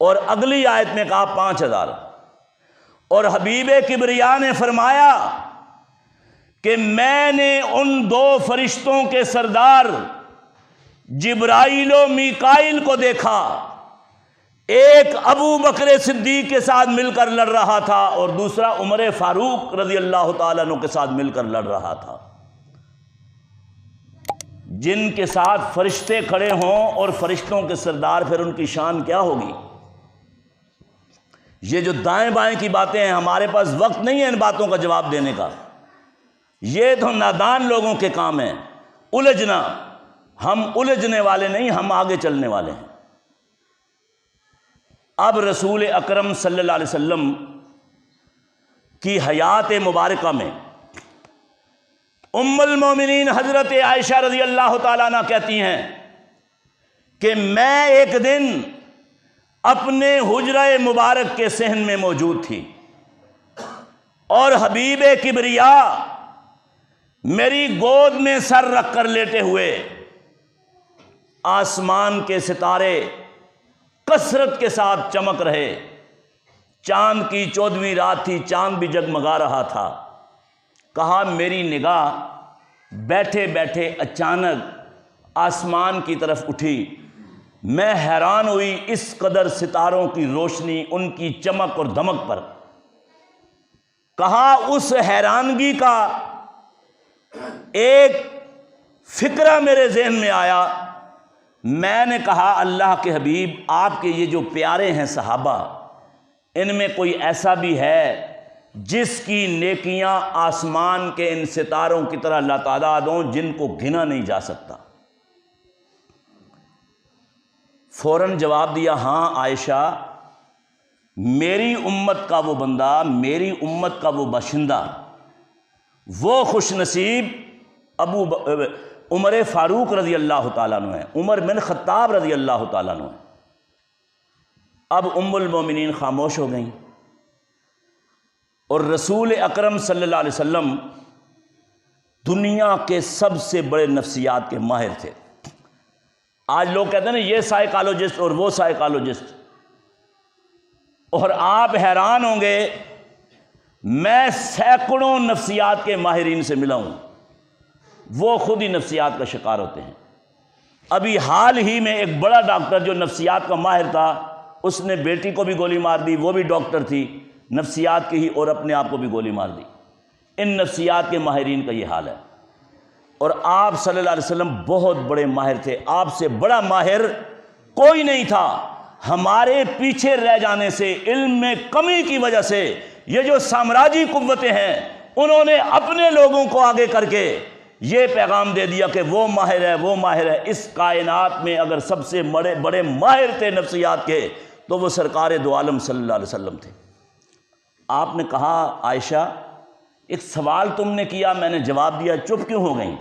اور اگلی آیت میں کہا 5000۔ اور حبیب کبریا نے فرمایا کہ میں نے ان 2 فرشتوں کے سردار جبرائیل و میکائیل کو دیکھا، ایک ابو بکر صدیق کے ساتھ مل کر لڑ رہا تھا، اور دوسرا عمر فاروق رضی اللہ تعالیٰ عنہ کے ساتھ مل کر لڑ رہا تھا۔ جن کے ساتھ فرشتے کھڑے ہوں اور فرشتوں کے سردار، پھر ان کی شان کیا ہوگی؟ یہ جو دائیں بائیں کی باتیں ہیں، ہمارے پاس وقت نہیں ہے ان باتوں کا جواب دینے کا، یہ تو نادان لوگوں کے کام ہیں الجھنا۔ ہم الجھنے والے نہیں، ہم آگے چلنے والے ہیں۔ اب رسول اکرم صلی اللہ علیہ وسلم کی حیات مبارکہ میں ام المومنین حضرت عائشہ رضی اللہ تعالیٰ عنہ کہتی ہیں کہ میں ایک دن اپنے حجرہ مبارک کے صحن میں موجود تھی اور حبیب کبریا میری گود میں سر رکھ کر لیٹے ہوئے، آسمان کے ستارے کثرت کے ساتھ چمک رہے، چاند کی 14ویں رات تھی، چاند بھی جگمگا رہا تھا۔ کہا میری نگاہ بیٹھے بیٹھے اچانک آسمان کی طرف اٹھی، میں حیران ہوئی اس قدر ستاروں کی روشنی، ان کی چمک اور دمک پر۔ کہا اس حیرانگی کا ایک فکرہ میرے ذہن میں آیا، میں نے کہا اللہ کے حبیب، آپ کے یہ جو پیارے ہیں صحابہ، ان میں کوئی ایسا بھی ہے جس کی نیکیاں آسمان کے ان ستاروں کی طرح لاتعداد ہوں، جن کو گنا نہیں جا سکتا؟ فوراً جواب دیا، ہاں عائشہ، میری امت کا وہ بندہ، میری امت کا وہ باشندہ، وہ خوش نصیب عمر فاروق رضی اللہ تعالیٰ عنہ ہے، عمر بن خطاب رضی اللہ تعالیٰ عنہ ہے۔ اب ام المومنین خاموش ہو گئیں، اور رسول اکرم صلی اللہ علیہ وسلم دنیا کے سب سے بڑے نفسیات کے ماہر تھے۔ آج لوگ کہتے ہیں نا یہ سائیکالوجسٹ اور وہ سائیکالوجسٹ، اور آپ حیران ہوں گے، میں سینکڑوں نفسیات کے ماہرین سے ملا ہوں، وہ خود ہی نفسیات کا شکار ہوتے ہیں۔ ابھی حال ہی میں ایک بڑا ڈاکٹر جو نفسیات کا ماہر تھا، اس نے بیٹی کو بھی گولی مار دی، وہ بھی ڈاکٹر تھی نفسیات کی ہی، اور اپنے آپ کو بھی گولی مار دی۔ ان نفسیات کے ماہرین کا یہ حال ہے، اور آپ صلی اللہ علیہ وسلم بہت بڑے ماہر تھے، آپ سے بڑا ماہر کوئی نہیں تھا۔ ہمارے پیچھے رہ جانے سے، علم میں کمی کی وجہ سے، یہ جو سامراجی قوتیں ہیں، انہوں نے اپنے لوگوں کو آگے کر کے یہ پیغام دے دیا کہ وہ ماہر ہے، وہ ماہر ہے۔ اس کائنات میں اگر سب سے بڑے ماہر تھے نفسیات کے، تو وہ سرکار دو عالم صلی اللہ علیہ وسلم تھے۔ آپ نے کہا عائشہ، ایک سوال تم نے کیا، میں نے جواب دیا، چپ کیوں ہو گئیں؟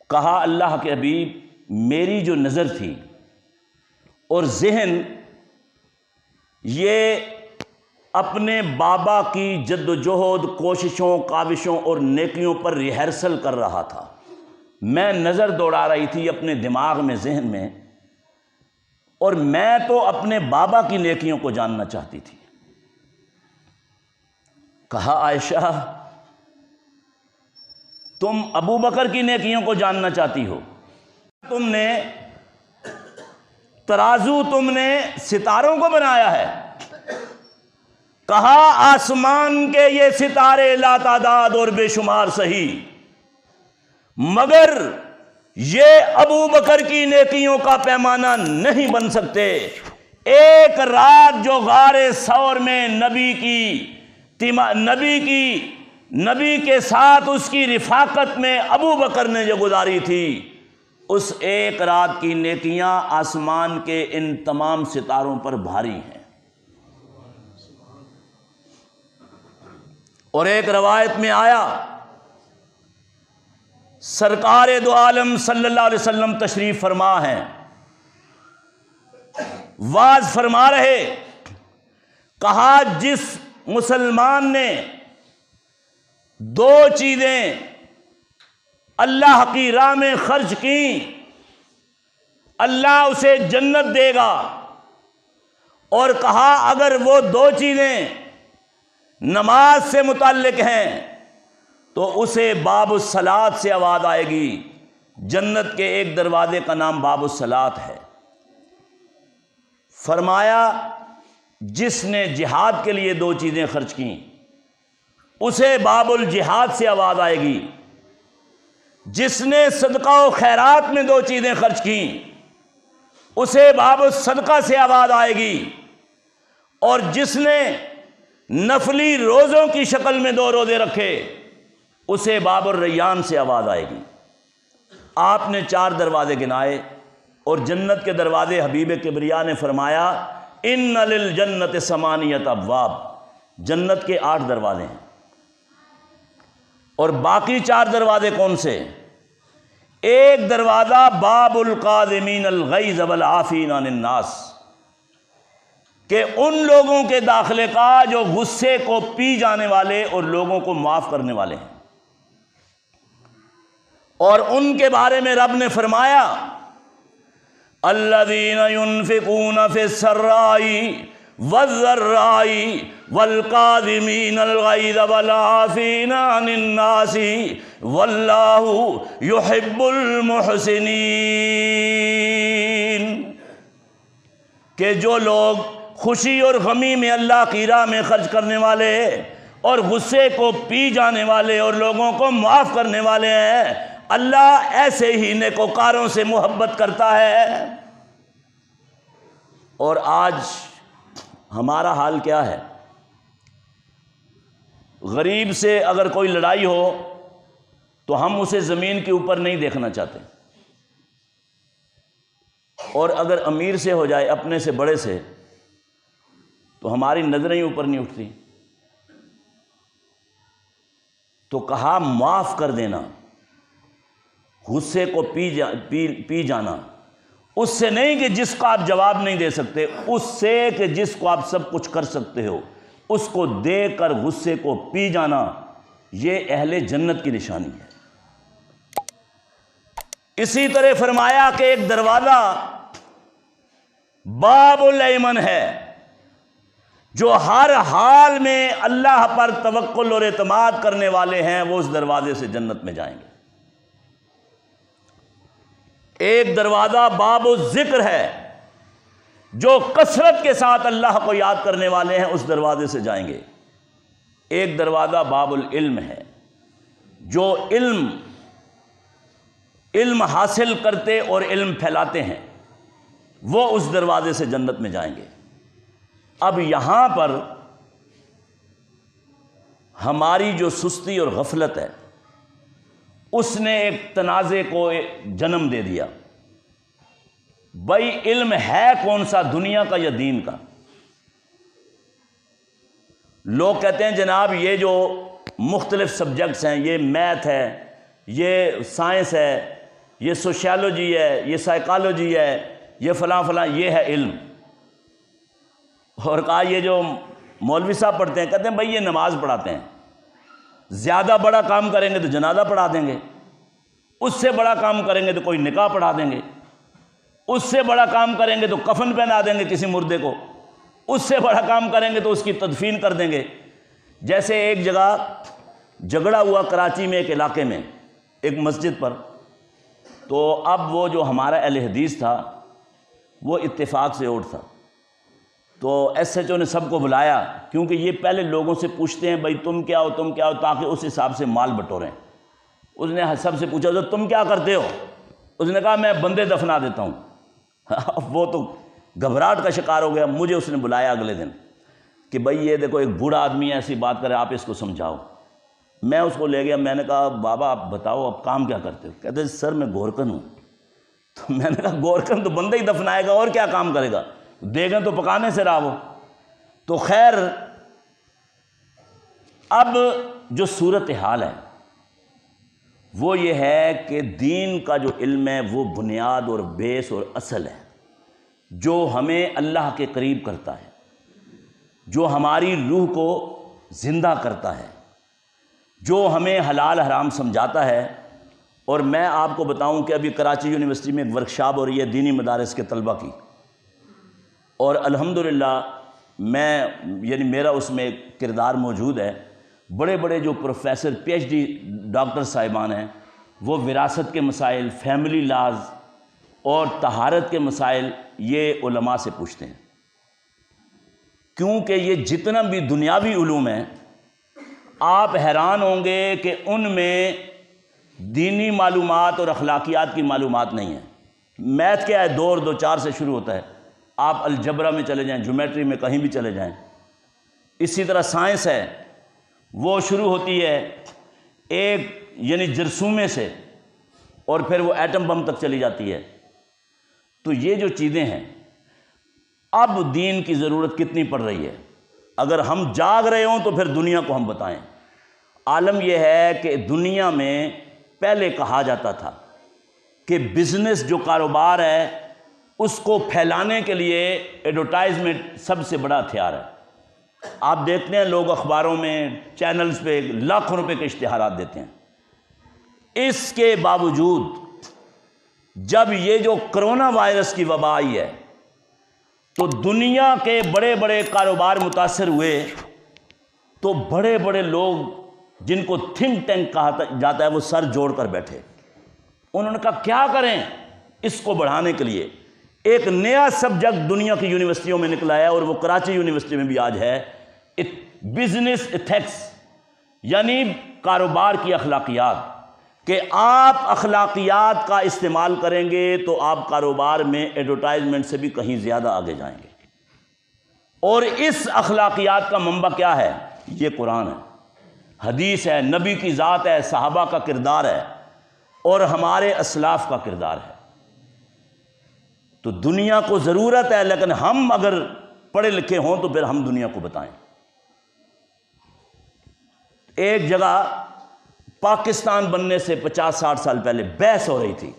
کہا اللہ کے حبیب، میری جو نظر تھی اور ذہن، یہ اپنے بابا کی جد و جہد، کوششوں، کاوشوں اور نیکیوں پر ریہرسل کر رہا تھا۔ میں نظر دوڑا رہی تھی اپنے دماغ میں، ذہن میں، اور میں تو اپنے بابا کی نیکیوں کو جاننا چاہتی تھی۔ کہا عائشہ، تم ابو بکر کی نیکیوں کو جاننا چاہتی ہو؟ تم نے ترازو، تم نے ستاروں کو بنایا ہے۔ کہا آسمان کے یہ ستارے لاتعداد اور بے شمار سہی، مگر یہ ابو بکر کی نیکیوں کا پیمانہ نہیں بن سکتے۔ ایک رات جو غار ثور میں نبی کے ساتھ اس کی رفاقت میں ابو بکر نے جو گزاری تھی، اس ایک رات کی نیکیاں آسمان کے ان تمام ستاروں پر بھاری ہیں۔ اور ایک روایت میں آیا، سرکار دو عالم صلی اللہ علیہ وسلم تشریف فرما ہیں، واز فرما رہے، کہا جس مسلمان نے دو چیزیں اللہ کی راہ میں خرچ کی، اللہ اسے جنت دے گا، اور کہا اگر وہ دو چیزیں نماز سے متعلق ہیں تو اسے باب الصلاۃ سے آواز آئے گی۔ جنت کے ایک دروازے کا نام باب الصلاۃ ہے۔ فرمایا جس نے جہاد کے لیے دو چیزیں خرچ کیں اسے باب الجہاد سے آواز آئے گی۔ جس نے صدقہ و خیرات میں دو چیزیں خرچ کیں اسے باب الصدقہ سے آواز آئے گی، اور جس نے نفلی روزوں کی شکل میں دو روزے رکھے اسے باب الریان سے آواز آئے گی۔ آپ نے 4 دروازے گنائے، اور جنت کے دروازے حبیب کبریا نے فرمایا ان للجنت 8 ابواب، جنت کے 8 دروازے ہیں۔ اور باقی 4 دروازے کون سے؟ ایک دروازہ باب القاظمین الغیظ والعافین عن الناس، کہ ان لوگوں کے داخلے کا جو غصے کو پی جانے والے اور لوگوں کو معاف کرنے والے ہیں۔ اور ان کے بارے میں رب نے فرمایا الذین ينفقون فی السراء والضراء والکاظمین الغیظ والعافین عن الناس واللہ یحب المحسنین، کہ جو لوگ خوشی اور غمی میں اللہ کی راہ میں خرچ کرنے والے اور غصے کو پی جانے والے اور لوگوں کو معاف کرنے والے ہیں، اللہ ایسے ہی نیکوکاروں سے محبت کرتا ہے۔ اور آج ہمارا حال کیا ہے؟ غریب سے اگر کوئی لڑائی ہو تو ہم اسے زمین کے اوپر نہیں دیکھنا چاہتے، اور اگر امیر سے ہو جائے، اپنے سے بڑے سے، تو ہماری نظریں اوپر نہیں اٹھتی۔ تو کہا معاف کر دینا، غصے کو پی جانا، اس سے نہیں کہ جس کو آپ جواب نہیں دے سکتے، اس سے کہ جس کو آپ سب کچھ کر سکتے ہو، اس کو دے کر غصے کو پی جانا، یہ اہل جنت کی نشانی ہے۔ اسی طرح فرمایا کہ ایک دروازہ باب الایمن ہے، جو ہر حال میں اللہ پر توکل اور اعتماد کرنے والے ہیں، وہ اس دروازے سے جنت میں جائیں گے۔ ایک دروازہ باب الذکر ہے، جو کثرت کے ساتھ اللہ کو یاد کرنے والے ہیں، اس دروازے سے جائیں گے۔ ایک دروازہ باب العلم ہے، جو علم حاصل کرتے اور علم پھیلاتے ہیں، وہ اس دروازے سے جنت میں جائیں گے۔ اب یہاں پر ہماری جو سستی اور غفلت ہے، اس نے ایک تنازع کو جنم دے دیا۔ بھائی علم ہے کون سا، دنیا کا یا دین کا؟ لوگ کہتے ہیں جناب یہ جو مختلف سبجیکٹس ہیں، یہ میتھ ہے، یہ سائنس ہے، یہ سوشیالوجی ہے، یہ سائیکالوجی ہے، یہ فلاں فلاں، یہ ہے علم۔ اور کہا یہ جو مولوی صاحب پڑھتے ہیں، کہتے ہیں بھائی یہ نماز پڑھاتے ہیں، زیادہ بڑا کام کریں گے تو جنازہ پڑھا دیں گے، اس سے بڑا کام کریں گے تو کوئی نکاح پڑھا دیں گے، اس سے بڑا کام کریں گے تو کفن پہنا دیں گے کسی مردے کو، اس سے بڑا کام کریں گے تو اس کی تدفین کر دیں گے۔ جیسے ایک جگہ جھگڑا ہوا کراچی میں ایک علاقے میں ایک مسجد پر، تو اب وہ جو ہمارا اہل حدیث تھا وہ اتفاق سے اوٹ تھا، تو ایس ایچ او نے سب کو بلایا، کیونکہ یہ پہلے لوگوں سے پوچھتے ہیں بھائی تم کیا ہو، تاکہ اس حساب سے مال بٹوریں۔ اس نے سب سے پوچھا تو تم کیا کرتے ہو؟ اس نے کہا میں بندے دفنا دیتا ہوں۔ وہ تو گھبراہٹ کا شکار ہو گیا۔ مجھے اس نے بلایا اگلے دن کہ بھائی یہ دیکھو ایک بوڑھا آدمی ایسی بات کرے، آپ اس کو سمجھاؤ۔ میں اس کو لے گیا، میں نے کہا بابا آپ بتاؤ آپ کام کیا کرتے ہو؟ کہتے ہیں سر میں گورکن ہوں۔ تو میں نے کہا گورکن تو بندے ہی دفنائے گا، اور کیا کام کرے گا؟ دیگیں تو پکانے سے رہا وہ۔ تو خیر اب جو صورتحال ہے وہ یہ ہے کہ دین کا جو علم ہے وہ بنیاد اور بیس اور اصل ہے، جو ہمیں اللہ کے قریب کرتا ہے، جو ہماری روح کو زندہ کرتا ہے، جو ہمیں حلال حرام سمجھاتا ہے۔ اور میں آپ کو بتاؤں کہ ابھی کراچی یونیورسٹی میں ایک ورکشاپ ہو رہی ہے دینی مدارس کے طلبہ کی، اور الحمدللہ میرا اس میں کردار موجود ہے۔ بڑے بڑے جو professor P H D doctor صاحبان ہیں، وہ وراثت کے مسائل، فیملی لاز اور طہارت کے مسائل یہ علماء سے پوچھتے ہیں، کیونکہ یہ جتنا بھی دنیاوی علوم ہیں آپ حیران ہوں گے کہ ان میں دینی معلومات اور اخلاقیات کی معلومات نہیں ہیں۔ میتھ کیا ہے؟ 2 اور 2 4 سے شروع ہوتا ہے، آپ الجبرا میں چلے جائیں، جیومیٹری میں کہیں بھی چلے جائیں۔ اسی طرح سائنس ہے، وہ شروع ہوتی ہے ایک یعنی جرثومے سے، اور پھر وہ ایٹم بم تک چلی جاتی ہے۔ تو یہ جو چیزیں ہیں، اب دین کی ضرورت کتنی پڑ رہی ہے۔ اگر ہم جاگ رہے ہوں تو پھر دنیا کو ہم بتائیں۔ عالم یہ ہے کہ دنیا میں پہلے کہا جاتا تھا کہ بزنس جو کاروبار ہے اس کو پھیلانے کے لیے ایڈورٹائزمنٹ سب سے بڑا ہتھیار ہے۔ آپ دیکھتے ہیں لوگ اخباروں میں چینلز پہ لاکھوں روپے کے اشتہارات دیتے ہیں۔ اس کے باوجود جب یہ جو کرونا وائرس کی وبا آئی ہے تو دنیا کے بڑے بڑے کاروبار متاثر ہوئے، تو بڑے بڑے لوگ جن کو تھنک ٹینک کہا جاتا ہے وہ سر جوڑ کر بیٹھے۔ انہوں نے کہا کیا کریں اس کو بڑھانے کے لیے۔ ایک نیا سبجیکٹ دنیا کی یونیورسٹیوں میں نکلا ہے اور وہ کراچی یونیورسٹی میں بھی آج ہے، بزنس ایتھکس، یعنی کاروبار کی اخلاقیات، کہ آپ اخلاقیات کا استعمال کریں گے تو آپ کاروبار میں ایڈورٹائزمنٹ سے بھی کہیں زیادہ آگے جائیں گے۔ اور اس اخلاقیات کا منبع کیا ہے؟ یہ قرآن ہے، حدیث ہے، نبی کی ذات ہے، صحابہ کا کردار ہے اور ہمارے اسلاف کا کردار ہے۔ تو دنیا کو ضرورت ہے، لیکن ہم اگر پڑھے لکھے ہوں تو پھر ہم دنیا کو بتائیں۔ ایک جگہ پاکستان بننے سے 50-60 سال پہلے بحث ہو رہی تھی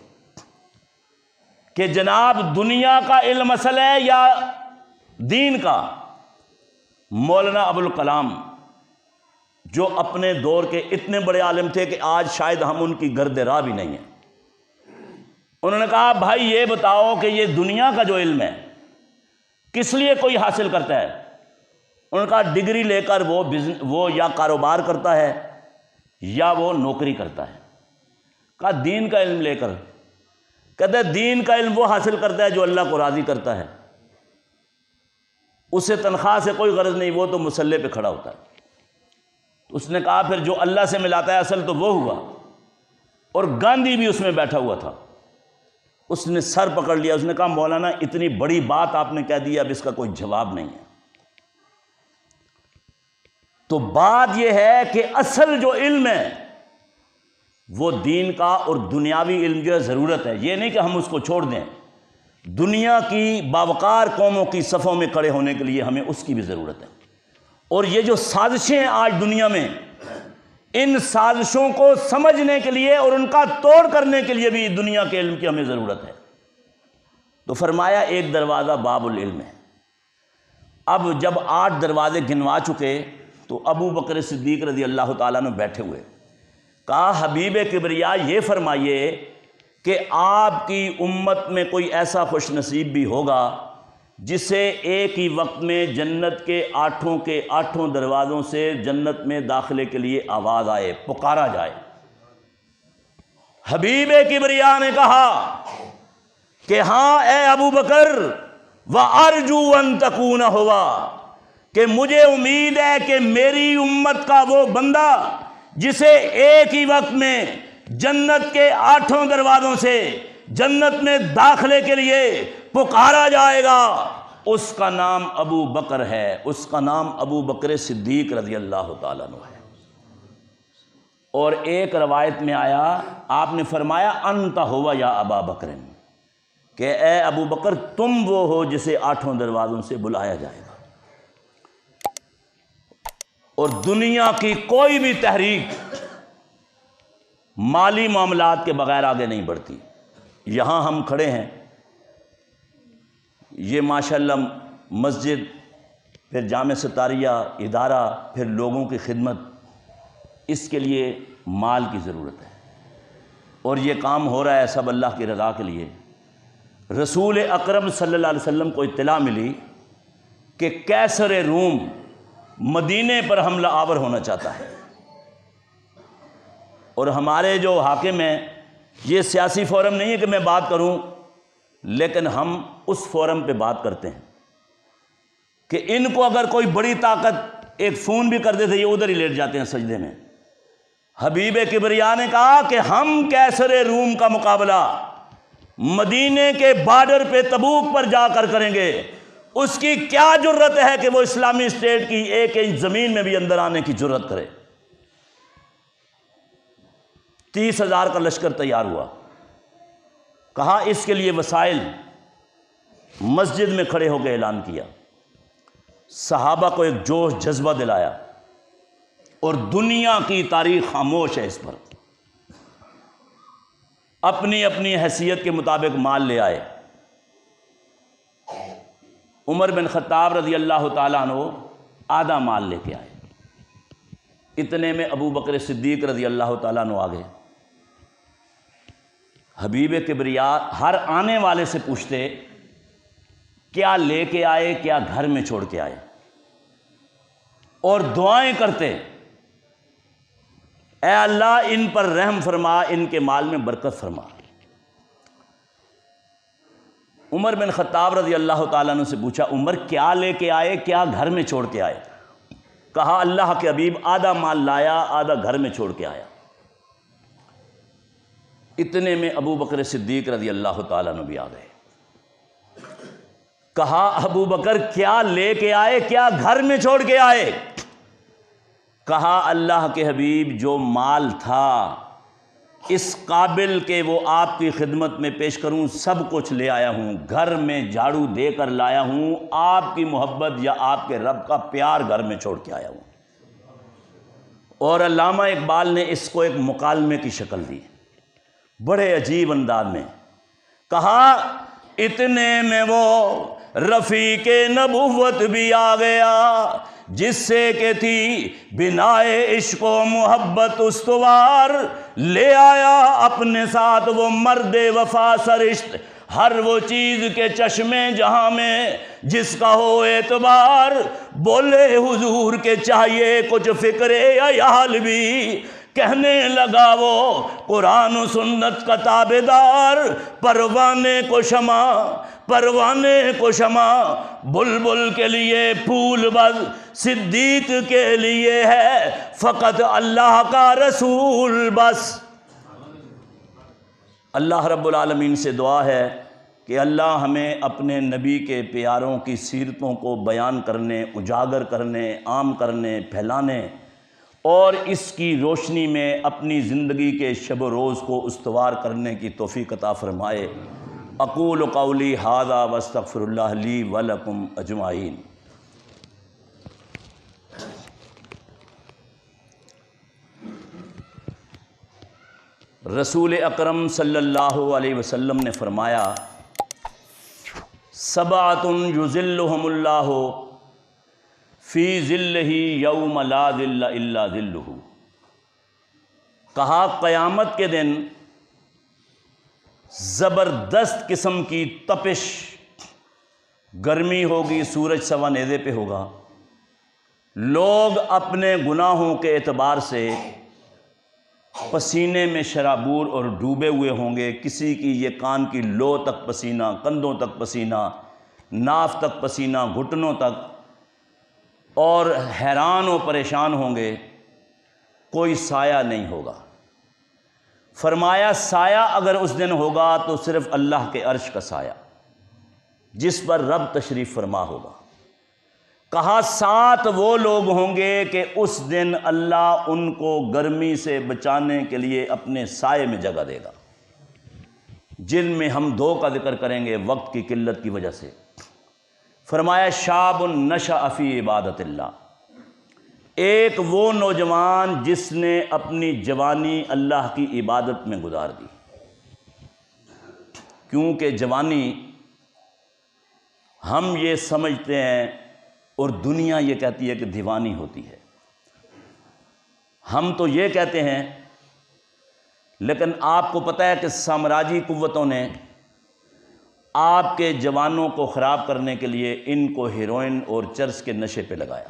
کہ جناب دنیا کا علم اصل ہے یا دین کا۔ مولانا ابوالکلام جو اپنے دور کے اتنے بڑے عالم تھے کہ آج شاید ہم ان کی گرد راہ بھی نہیں ہیں، انہوں نے کہا بھائی یہ بتاؤ کہ یہ دنیا کا جو علم ہے کس لیے کوئی حاصل کرتا ہے؟ انہوں نے کہا ڈگری لے کر وہ یا کاروبار کرتا ہے یا وہ نوکری کرتا ہے۔ کہا دین کا علم لے کر؟ کہتا ہے دین کا علم وہ حاصل کرتا ہے جو اللہ کو راضی کرتا ہے، اسے تنخواہ سے کوئی غرض نہیں، وہ تو مسلح پہ کھڑا ہوتا ہے۔ اس نے کہا پھر جو اللہ سے ملاتا ہے اصل تو وہ ہوا، اور گاندھی بھی اس میں بیٹھا ہوا تھا۔ اس نے سر پکڑ لیا، اس نے کہا مولانا اتنی بڑی بات آپ نے کہہ دی، اب اس کا کوئی جواب نہیں ہے۔ تو بات یہ ہے کہ اصل جو علم ہے وہ دین کا اور دنیاوی علم جو ہے ضرورت ہے، یہ نہیں کہ ہم اس کو چھوڑ دیں۔ دنیا کی باوقار قوموں کی صفوں میں کھڑے ہونے کے لیے ہمیں اس کی بھی ضرورت ہے۔ اور یہ جو سازشیں ہیں آج دنیا میں، ان سازشوں کو سمجھنے کے لیے اور ان کا توڑ کرنے کے لیے بھی دنیا کے علم کی ہمیں ضرورت ہے۔ تو فرمایا ایک دروازہ باب العلم ہے۔ اب جب 8 دروازے گنوا چکے تو ابو بکر صدیق رضی اللہ تعالیٰ نے بیٹھے ہوئے، کہا حبیب کبریا یہ فرمائیے کہ آپ کی امت میں کوئی ایسا خوش نصیب بھی ہوگا جسے ایک ہی وقت میں جنت کے 8 دروازوں سے جنت میں داخلے کے لیے آواز آئے، پکارا جائے۔ حبیب کبریا نے کہا کہ ہاں اے ابو بکر، وَأَرْجُو أَن تَكُونَ ہوا، کہ مجھے امید ہے کہ میری امت کا وہ بندہ جسے ایک ہی وقت میں جنت کے 8 دروازوں سے جنت میں داخلے کے لیے پکارا جائے گا، اس کا نام ابو بکر ہے، اس کا نام ابو بکر صدیق رضی اللہ تعالیٰ عنہ ہے۔ اور ایک روایت میں آیا، آپ نے فرمایا انت ہوا یا ابا بکر، کہ اے ابو بکر تم وہ ہو جسے 8 دروازوں سے بلایا جائے گا۔ اور دنیا کی کوئی بھی تحریک مالی معاملات کے بغیر آگے نہیں بڑھتی۔ یہاں ہم کھڑے ہیں، یہ ماشاءاللہ مسجد، پھر جامع ستاریہ ادارہ، پھر لوگوں کی خدمت، اس کے لیے مال کی ضرورت ہے، اور یہ کام ہو رہا ہے سب اللہ کی رضا کے لیے۔ رسول اکرم صلی اللہ علیہ وسلم کو اطلاع ملی کہ قیصر روم مدینے پر حملہ آور ہونا چاہتا ہے، اور ہمارے جو حاکم ہیں، یہ سیاسی فورم نہیں ہے کہ میں بات کروں، لیکن ہم اس فورم پہ بات کرتے ہیں کہ ان کو اگر کوئی بڑی طاقت ایک فون بھی کر دیتے یہ ادھر ہی لیٹ جاتے ہیں سجدے میں۔ حبیب کبریا نے کہا کہ ہم قیصر روم کا مقابلہ مدینے کے بارڈر پہ تبوک پر جا کر کریں گے، اس کی کیا جرت ہے کہ وہ اسلامی اسٹیٹ کی 1 انچ زمین میں بھی اندر آنے کی جرت کرے۔ 30,000 کا لشکر تیار ہوا، کہا اس کے لیے وسائل، مسجد میں کھڑے ہو کے اعلان کیا، صحابہ کو ایک جوش جذبہ دلایا، اور دنیا کی تاریخ خاموش ہے اس پر۔ اپنی اپنی حیثیت کے مطابق مال لے آئے۔ عمر بن خطاب رضی اللہ تعالیٰ عنہ آدھا مال لے کے آئے۔ اتنے میں ابو بکر صدیق رضی اللہ تعالیٰ عنہ آ گئے۔ حبیب کبریا ہر آنے والے سے پوچھتے کیا لے کے آئے، کیا گھر میں چھوڑ کے آئے، اور دعائیں کرتے اے اللہ ان پر رحم فرما، ان کے مال میں برکت فرما۔ عمر بن خطاب رضی اللہ تعالیٰ عنہ سے پوچھا عمر کیا لے کے آئے، کیا گھر میں چھوڑ کے آئے؟ کہا اللہ کے حبیب آدھا مال لایا، آدھا گھر میں چھوڑ کے آیا۔ اتنے میں ابو بکر صدیق رضی اللہ تعالیٰ عنہ بھی آ گئے۔ کہا ابو بکر کیا لے کے آئے، کیا گھر میں چھوڑ کے آئے؟ کہا اللہ کے حبیب جو مال تھا اس قابل کہ وہ آپ کی خدمت میں پیش کروں سب کچھ لے آیا ہوں، گھر میں جھاڑو دے کر لایا ہوں، آپ کی محبت یا آپ کے رب کا پیار گھر میں چھوڑ کے آیا ہوں۔ اور علامہ اقبال نے اس کو ایک مکالمے کی شکل دی، بڑے عجیب انداز میں کہا اتنے میں وہ رفیق نبوت بھی آ گیا جس سے کہ تھی بنائے عشق و محبت استوار، لے آیا اپنے ساتھ وہ مرد وفا سرشت، ہر وہ چیز کے چشمے جہاں میں جس کا ہو اعتبار، بولے حضور کے چاہیے کچھ فکر عیال بھی، کہنے لگا وہ قرآن و سنت کا تابعدار، پروانے کو شمع پروانے کو شمع بلبل کے لیے پھول بز، صدیق کے لیے ہے فقط اللہ کا رسول بس۔ اللہ رب العالمین سے دعا ہے کہ اللہ ہمیں اپنے نبی کے پیاروں کی سیرتوں کو بیان کرنے، اجاگر کرنے، عام کرنے، پھیلانے اور اس کی روشنی میں اپنی زندگی کے شب و روز کو استوار کرنے کی توفیق عطا فرمائے۔ اقول قولی ھذا واستغفر اللہ لی ولکم اجمعین۔ رسول اکرم صلی اللہ علیہ وسلم نے فرمایا سبعۃ یظلھم اللہ فی ظلہ یوم لا ظل الا ظلہ۔ کہا قیامت کے دن زبردست قسم کی تپش گرمی ہوگی، سورج سوا نیزے پہ ہوگا، لوگ اپنے گناہوں کے اعتبار سے پسینے میں شرابور اور ڈوبے ہوئے ہوں گے، کسی کی یہ کان کی لو تک پسینہ، کندھوں تک پسینہ، ناف تک پسینہ، گھٹنوں تک، اور حیران و پریشان ہوں گے، کوئی سایہ نہیں ہوگا۔ فرمایا سایہ اگر اس دن ہوگا تو صرف اللہ کے عرش کا سایہ جس پر رب تشریف فرما ہوگا۔ کہا ساتھ وہ لوگ ہوں گے کہ اس دن اللہ ان کو گرمی سے بچانے کے لیے اپنے سائے میں جگہ دے گا، جن میں ہم دو کا ذکر کریں گے وقت کی قلت کی وجہ سے۔ فرمایا شاب نشأ فی عبادت اللہ، ایک وہ نوجوان جس نے اپنی جوانی اللہ کی عبادت میں گزار دی، کیونکہ جوانی ہم یہ سمجھتے ہیں اور دنیا یہ کہتی ہے کہ دیوانی ہوتی ہے، ہم تو یہ کہتے ہیں، لیکن آپ کو پتہ ہے کہ سامراجی قوتوں نے آپ کے جوانوں کو خراب کرنے کے لیے ان کو ہیروئن اور چرس کے نشے پہ لگایا،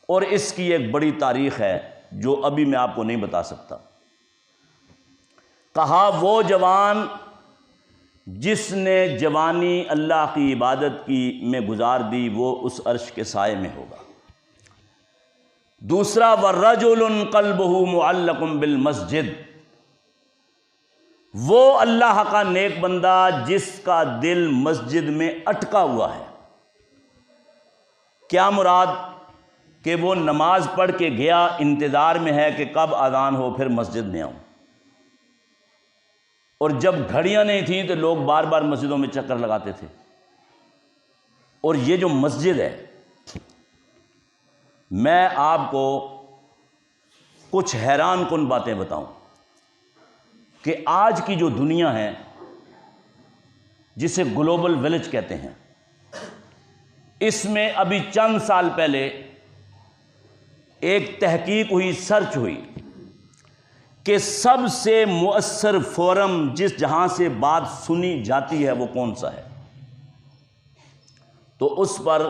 اور اس کی ایک بڑی تاریخ ہے جو ابھی میں آپ کو نہیں بتا سکتا۔ کہا وہ جوان جس نے جوانی اللہ کی عبادت کی میں گزار دی وہ اس عرش کے سائے میں ہوگا۔ دوسرا وَالرَّجُلٌ قَلْبُهُ مُعَلَّقٌ بِالْمَسْجِدِ، وہ اللہ کا نیک بندہ جس کا دل مسجد میں اٹکا ہوا ہے۔ کیا مراد؟ کہ وہ نماز پڑھ کے گیا، انتظار میں ہے کہ کب اذان ہو پھر مسجد میں آؤں، اور جب گھڑیاں نہیں تھیں تو لوگ بار بار مسجدوں میں چکر لگاتے تھے۔ اور یہ جو مسجد ہے، میں آپ کو کچھ حیران کن باتیں بتاؤں کہ آج کی جو دنیا ہے جسے گلوبل ولیج کہتے ہیں، اس میں ابھی چند سال پہلے ایک تحقیق ہوئی، سرچ ہوئی کہ سب سے مؤثر فورم جہاں سے بات سنی جاتی ہے وہ کون سا ہے؟ تو اس پر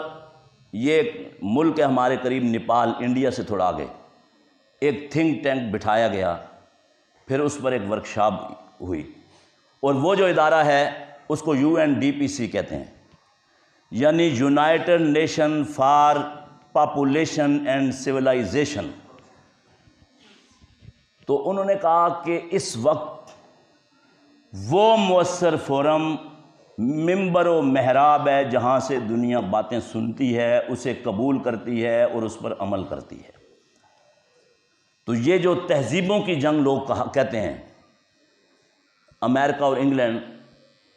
یہ ملک ہے ہمارے قریب نیپال، انڈیا سے تھوڑا آگے، ایک تھنک ٹینک بٹھایا گیا، پھر اس پر ایک ورکشاپ ہوئی، اور وہ جو ادارہ ہے اس کو UNDPC کہتے ہیں، یعنی united nation for population and civilization. تو انہوں نے کہا کہ اس وقت وہ مؤثر فورم ممبر و محراب ہے جہاں سے دنیا باتیں سنتی ہے، اسے قبول کرتی ہے اور اس پر عمل کرتی ہے۔ تو یہ جو تہذیبوں کی جنگ لوگ کہتے ہیں، امریکہ اور انگلینڈ،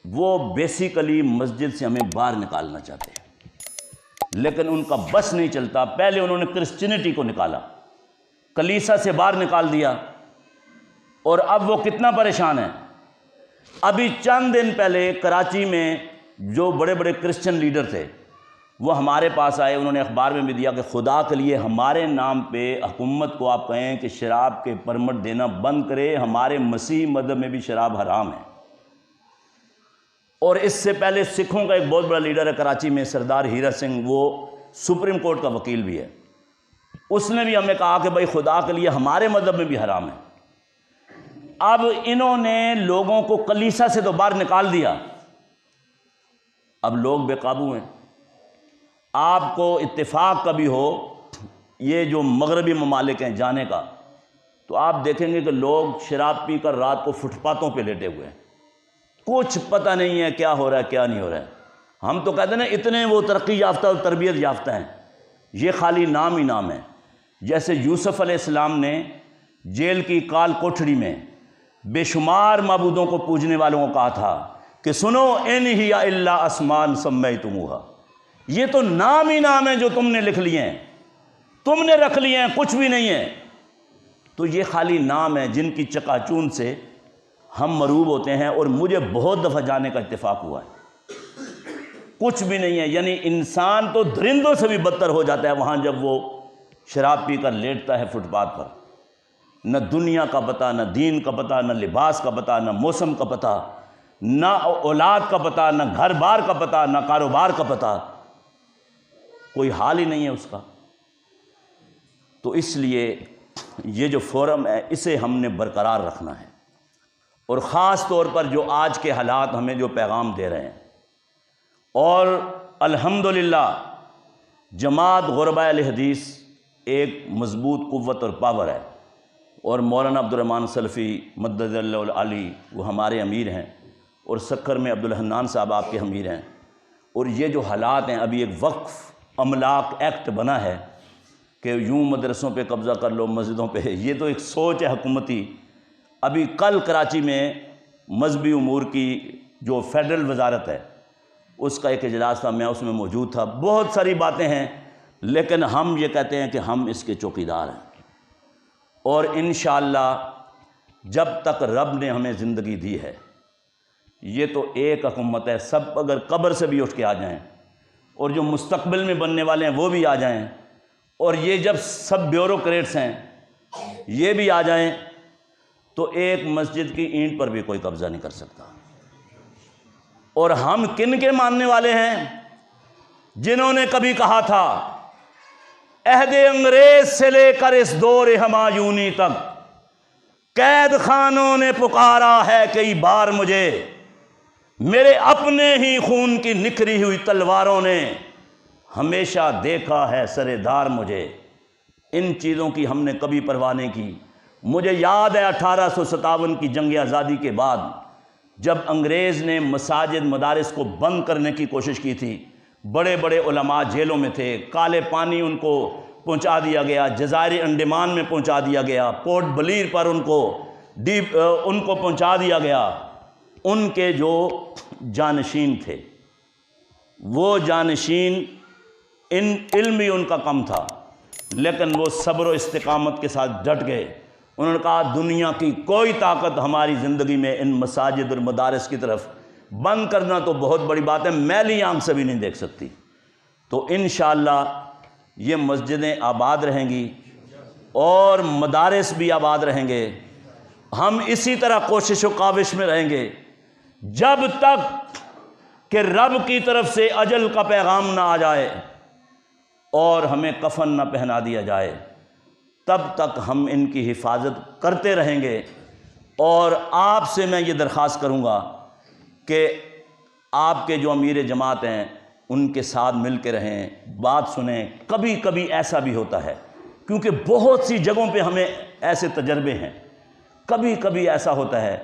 وہ بیسیکلی مسجد سے ہمیں باہر نکالنا چاہتے ہیں، لیکن ان کا بس نہیں چلتا۔ پہلے انہوں نے کرسچینٹی کو نکالا، کلیسا سے باہر نکال دیا، اور اب وہ کتنا پریشان ہیں۔ ابھی چند دن پہلے کراچی میں جو بڑے بڑے کرسچن لیڈر تھے وہ ہمارے پاس آئے، انہوں نے اخبار میں بھی دیا کہ خدا کے لیے ہمارے نام پہ حکومت کو آپ کہیں کہ شراب کے پرمٹ دینا بند کرے، ہمارے مسیح مذہب میں بھی شراب حرام ہے۔ اور اس سے پہلے سکھوں کا ایک بہت بڑا لیڈر ہے کراچی میں، سردار ہیرا سنگھ، وہ سپریم کورٹ کا وکیل بھی ہے، اس نے بھی ہمیں کہا کہ بھائی خدا کے لیے ہمارے مذہب میں بھی حرام ہے۔ اب انہوں نے لوگوں کو کلیسا سے تو باہر نکال دیا، اب لوگ بے قابو ہیں۔ آپ کو اتفاق کبھی ہو یہ جو مغربی ممالک ہیں جانے کا، تو آپ دیکھیں گے کہ لوگ شراب پی کر رات کو فٹ پاتھوں پہ لیٹے ہوئے ہیں، کچھ پتہ نہیں ہے کیا ہو رہا ہے کیا نہیں ہو رہا ہے۔ ہم تو کہتے ہیں نا اتنے وہ ترقی یافتہ اور تربیت یافتہ ہیں، یہ خالی نام ہی نام ہے۔ جیسے یوسف علیہ السلام نے جیل کی کال کوٹھڑی میں بے شمار معبودوں کو پوجنے والوں کو کہا تھا کہ سنو ان ہی الا اسماء سمیتموہا، یہ تو نام ہی نام ہے جو تم نے لکھ لیے ہیں، تم نے رکھ لیے ہیں، کچھ بھی نہیں ہے۔ تو یہ خالی نام ہے جن کی چکا چون سے ہم مروب ہوتے ہیں، اور مجھے بہت دفعہ جانے کا اتفاق ہوا ہے، کچھ بھی نہیں ہے۔ یعنی انسان تو درندوں سے بھی بدتر ہو جاتا ہے وہاں جب وہ شراب پی کر لیٹتا ہے فٹ پاتھ پر، نہ دنیا کا پتہ، نہ دین کا پتہ، نہ لباس کا پتہ، نہ موسم کا پتہ، نہ اولاد کا پتہ، نہ گھر بار کا پتہ، نہ کاروبار کا پتہ، کوئی حال ہی نہیں ہے اس کا۔ تو اس لیے یہ جو فورم ہے اسے ہم نے برقرار رکھنا ہے، اور خاص طور پر جو آج کے حالات ہمیں جو پیغام دے رہے ہیں۔ اور الحمدللہ جماعت غرباء اہل حدیث ایک مضبوط قوت اور پاور ہے، اور مولانا عبد الرحمن سلفی مدد اللہ العلی وہ ہمارے امیر ہیں، اور سکھر میں عبد الحنان صاحب آپ کے امیر ہیں۔ اور یہ جو حالات ہیں، ابھی ایک وقف املاک ایکٹ بنا ہے کہ یوں مدرسوں پہ قبضہ کر لو، مسجدوں پہ، یہ تو ایک سوچ ہے حکومتی۔ ابھی کل کراچی میں مذہبی امور کی جو فیڈرل وزارت ہے اس کا ایک اجلاس تھا، میں اس میں موجود تھا۔ بہت ساری باتیں ہیں، لیکن ہم یہ کہتے ہیں کہ ہم اس کے چوکیدار ہیں، اور انشاءاللہ جب تک رب نے ہمیں زندگی دی ہے، یہ تو ایک حکومت ہے، سب اگر قبر سے بھی اٹھ کے آ جائیں، اور جو مستقبل میں بننے والے ہیں وہ بھی آ جائیں، اور یہ جب سب بیوروکریٹس ہیں یہ بھی آ جائیں، تو ایک مسجد کی اینٹ پر بھی کوئی قبضہ نہیں کر سکتا۔ اور ہم کن کے ماننے والے ہیں؟ جنہوں نے کبھی کہا تھا عہد انگریز سے لے کر اس دور ہمایونی تک قید خانوں نے پکارا ہے کئی بار مجھے، میرے اپنے ہی خون کی نکھری ہوئی تلواروں نے ہمیشہ دیکھا ہے سرے دار مجھے۔ ان چیزوں کی ہم نے کبھی پرواہ نہیں کی۔ مجھے یاد ہے 1857 کی جنگ آزادی کے بعد جب انگریز نے مساجد مدارس کو بند کرنے کی کوشش کی تھی، بڑے بڑے علماء جیلوں میں تھے، کالے پانی ان کو پہنچا دیا گیا، جزائر انڈمان میں پہنچا دیا گیا، پورٹ بلیر پر ان کو پہنچا دیا گیا۔ ان کے جو جانشین تھے، وہ جانشین علم ہی ان کا کم تھا، لیکن وہ صبر و استقامت کے ساتھ ڈٹ گئے، انہوں نے کہا دنیا کی کوئی طاقت ہماری زندگی میں ان مساجد اور مدارس کی طرف بند کرنا تو بہت بڑی بات ہے، میلی آنکھ سے بھی نہیں دیکھ سکتی۔ تو انشاءاللہ یہ مسجدیں آباد رہیں گی اور مدارس بھی آباد رہیں گے۔ ہم اسی طرح کوشش و کاوش میں رہیں گے جب تک کہ رب کی طرف سے اجل کا پیغام نہ آ جائے اور ہمیں کفن نہ پہنا دیا جائے، تب تک ہم ان کی حفاظت کرتے رہیں گے۔ اور آپ سے میں یہ درخواست کروں گا کہ آپ کے جو امیر جماعت ہیں ان کے ساتھ مل کے رہیں، بات سنیں۔ کبھی کبھی ایسا بھی ہوتا ہے، کیونکہ بہت سی جگہوں پہ ہمیں ایسے تجربے ہیں، کبھی کبھی ایسا ہوتا ہے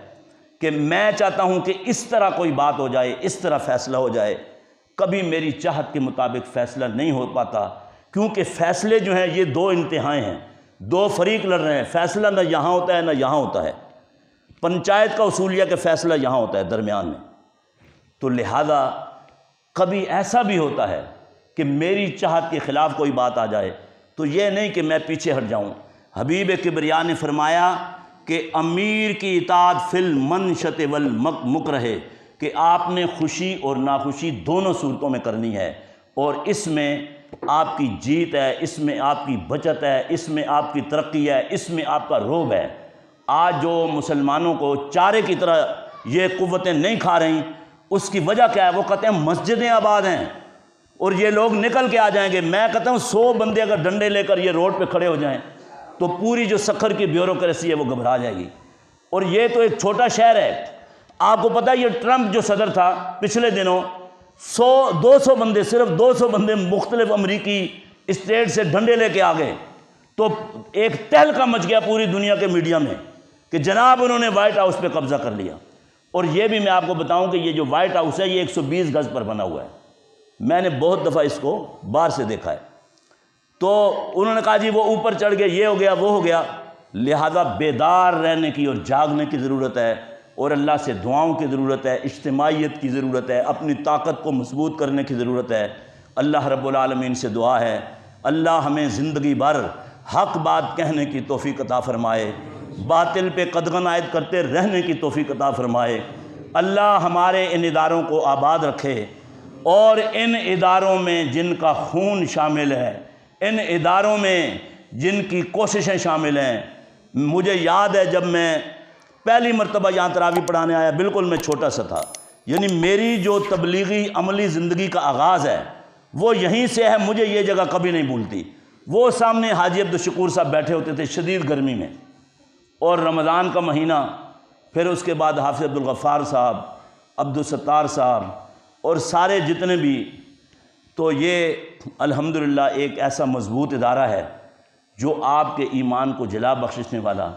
کہ میں چاہتا ہوں کہ اس طرح کوئی بات ہو جائے، اس طرح فیصلہ ہو جائے، کبھی میری چاہت کے مطابق فیصلہ نہیں ہو پاتا، کیونکہ فیصلے جو ہیں یہ دو انتہائیں ہیں، دو فریق لڑ رہے ہیں، فیصلہ نہ یہاں ہوتا ہے نہ یہاں ہوتا ہے۔ پنچایت کا اصول یہ کہ فیصلہ یہاں ہوتا ہے درمیان میں۔ تو لہذا کبھی ایسا بھی ہوتا ہے کہ میری چاہت کے خلاف کوئی بات آ جائے، تو یہ نہیں کہ میں پیچھے ہٹ جاؤں۔ حبیب کبریا نے فرمایا کہ امیر کی اطاعت فی المنشط والمکرہ، کہ آپ نے خوشی اور ناخوشی دونوں صورتوں میں کرنی ہے، اور اس میں آپ کی جیت ہے، اس میں آپ کی بچت ہے، اس میں آپ کی ترقی ہے، اس میں آپ کا روب ہے۔ آج جو مسلمانوں کو چارے کی طرح یہ قوتیں نہیں کھا رہی، اس کی وجہ کیا ہے؟ وہ کہتے ہیں مسجدیں آباد ہیں اور یہ لوگ نکل کے آ جائیں گے۔ میں کہتا ہوں 100 بندے اگر ڈنڈے لے کر یہ روڈ پہ کھڑے ہو جائیں تو پوری جو سکھر کی بیوروکریسی ہے وہ گھبرا جائے گی۔ اور یہ تو ایک چھوٹا شہر ہے، آپ کو پتہ ہے یہ ٹرمپ جو صدر تھا پچھلے دنوں 200 بندے، صرف 200 بندے مختلف امریکی اسٹیٹ سے ڈنڈے لے کے آ گئے، تو ایک تہلکہ مچ گیا پوری دنیا کے میڈیا میں کہ جناب انہوں نے وائٹ ہاؤس پہ قبضہ کر لیا۔ اور یہ بھی میں آپ کو بتاؤں کہ یہ جو وائٹ ہاؤس ہے یہ 120 گز پر بنا ہوا ہے، میں نے بہت دفعہ اس کو باہر سے دیکھا ہے۔ تو انہوں نے کہا جی وہ اوپر چڑھ گئے، یہ ہو گیا وہ ہو گیا۔ لہذا بیدار رہنے کی اور جاگنے کی ضرورت ہے، اور اللہ سے دعاؤں کی ضرورت ہے، اجتماعیت کی ضرورت ہے، اپنی طاقت کو مضبوط کرنے کی ضرورت ہے۔ اللہ رب العالمین سے دعا ہے اللہ ہمیں زندگی بھر حق بات کہنے کی توفیق عطا فرمائے، باطل پہ قدغن عائد کرتے رہنے کی توفیق عطا فرمائے۔ اللہ ہمارے ان اداروں کو آباد رکھے، اور ان اداروں میں جن کا خون شامل ہے، ان اداروں میں جن کی کوششیں شامل ہیں۔ مجھے یاد ہے جب میں پہلی مرتبہ یہاں تراویح پڑھانے آیا، بالکل میں چھوٹا سا تھا، یعنی میری جو تبلیغی عملی زندگی کا آغاز ہے وہ یہیں سے ہے۔ مجھے یہ جگہ کبھی نہیں بھولتی۔ وہ سامنے حاجی عبدالشکور صاحب بیٹھے ہوتے تھے شدید گرمی میں، اور رمضان کا مہینہ، پھر اس کے بعد حافظ عبدالغفار صاحب، عبدالستار صاحب اور سارے جتنے بھی۔ تو یہ الحمدللہ ایک ایسا مضبوط ادارہ ہے جو آپ کے ایمان کو جلا بخشنے والا۔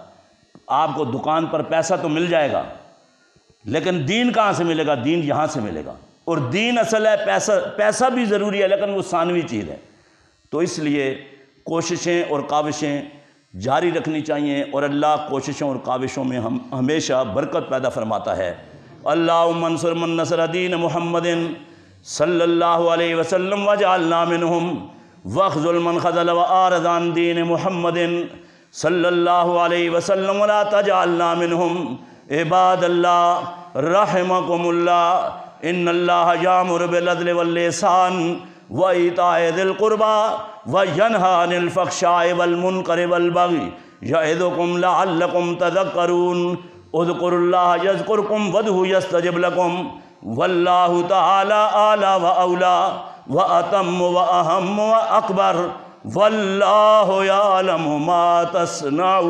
آپ کو دکان پر پیسہ تو مل جائے گا، لیکن دین کہاں سے ملے گا؟ دین یہاں سے ملے گا، اور دین اصل ہے، پیسہ بھی ضروری ہے لیکن وہ ثانوی چیز ہے۔ تو اس لیے کوششیں اور کاوشیں جاری رکھنی چاہیے، اور اللہ کوششوں اور کاوشوں میں ہمیشہ برکت پیدا فرماتا ہے۔ اللہم انصر من نصر دین محمد صلی اللہ علیہ وسلم وجعلنا منہم، واخذل من خذل وآرض عن دین محمد صلی اللہ علیہ وسلم ولا تجعلنا منہم۔ عباد اللہ رحمکم اللہ، ان اللہ یامر بالعدل واللسان وإیتاء ذی القربى وینہی عن الفحشاء والمنکر والبغی یعظکم لعلکم تذکرون۔ اذکروا اللہ یذکرکم وادعوہ یستجب لکم، واللہ تعالی اعلی و اولی و اتم و اہم و اکبر، واللہ یعلم ما تصنعون۔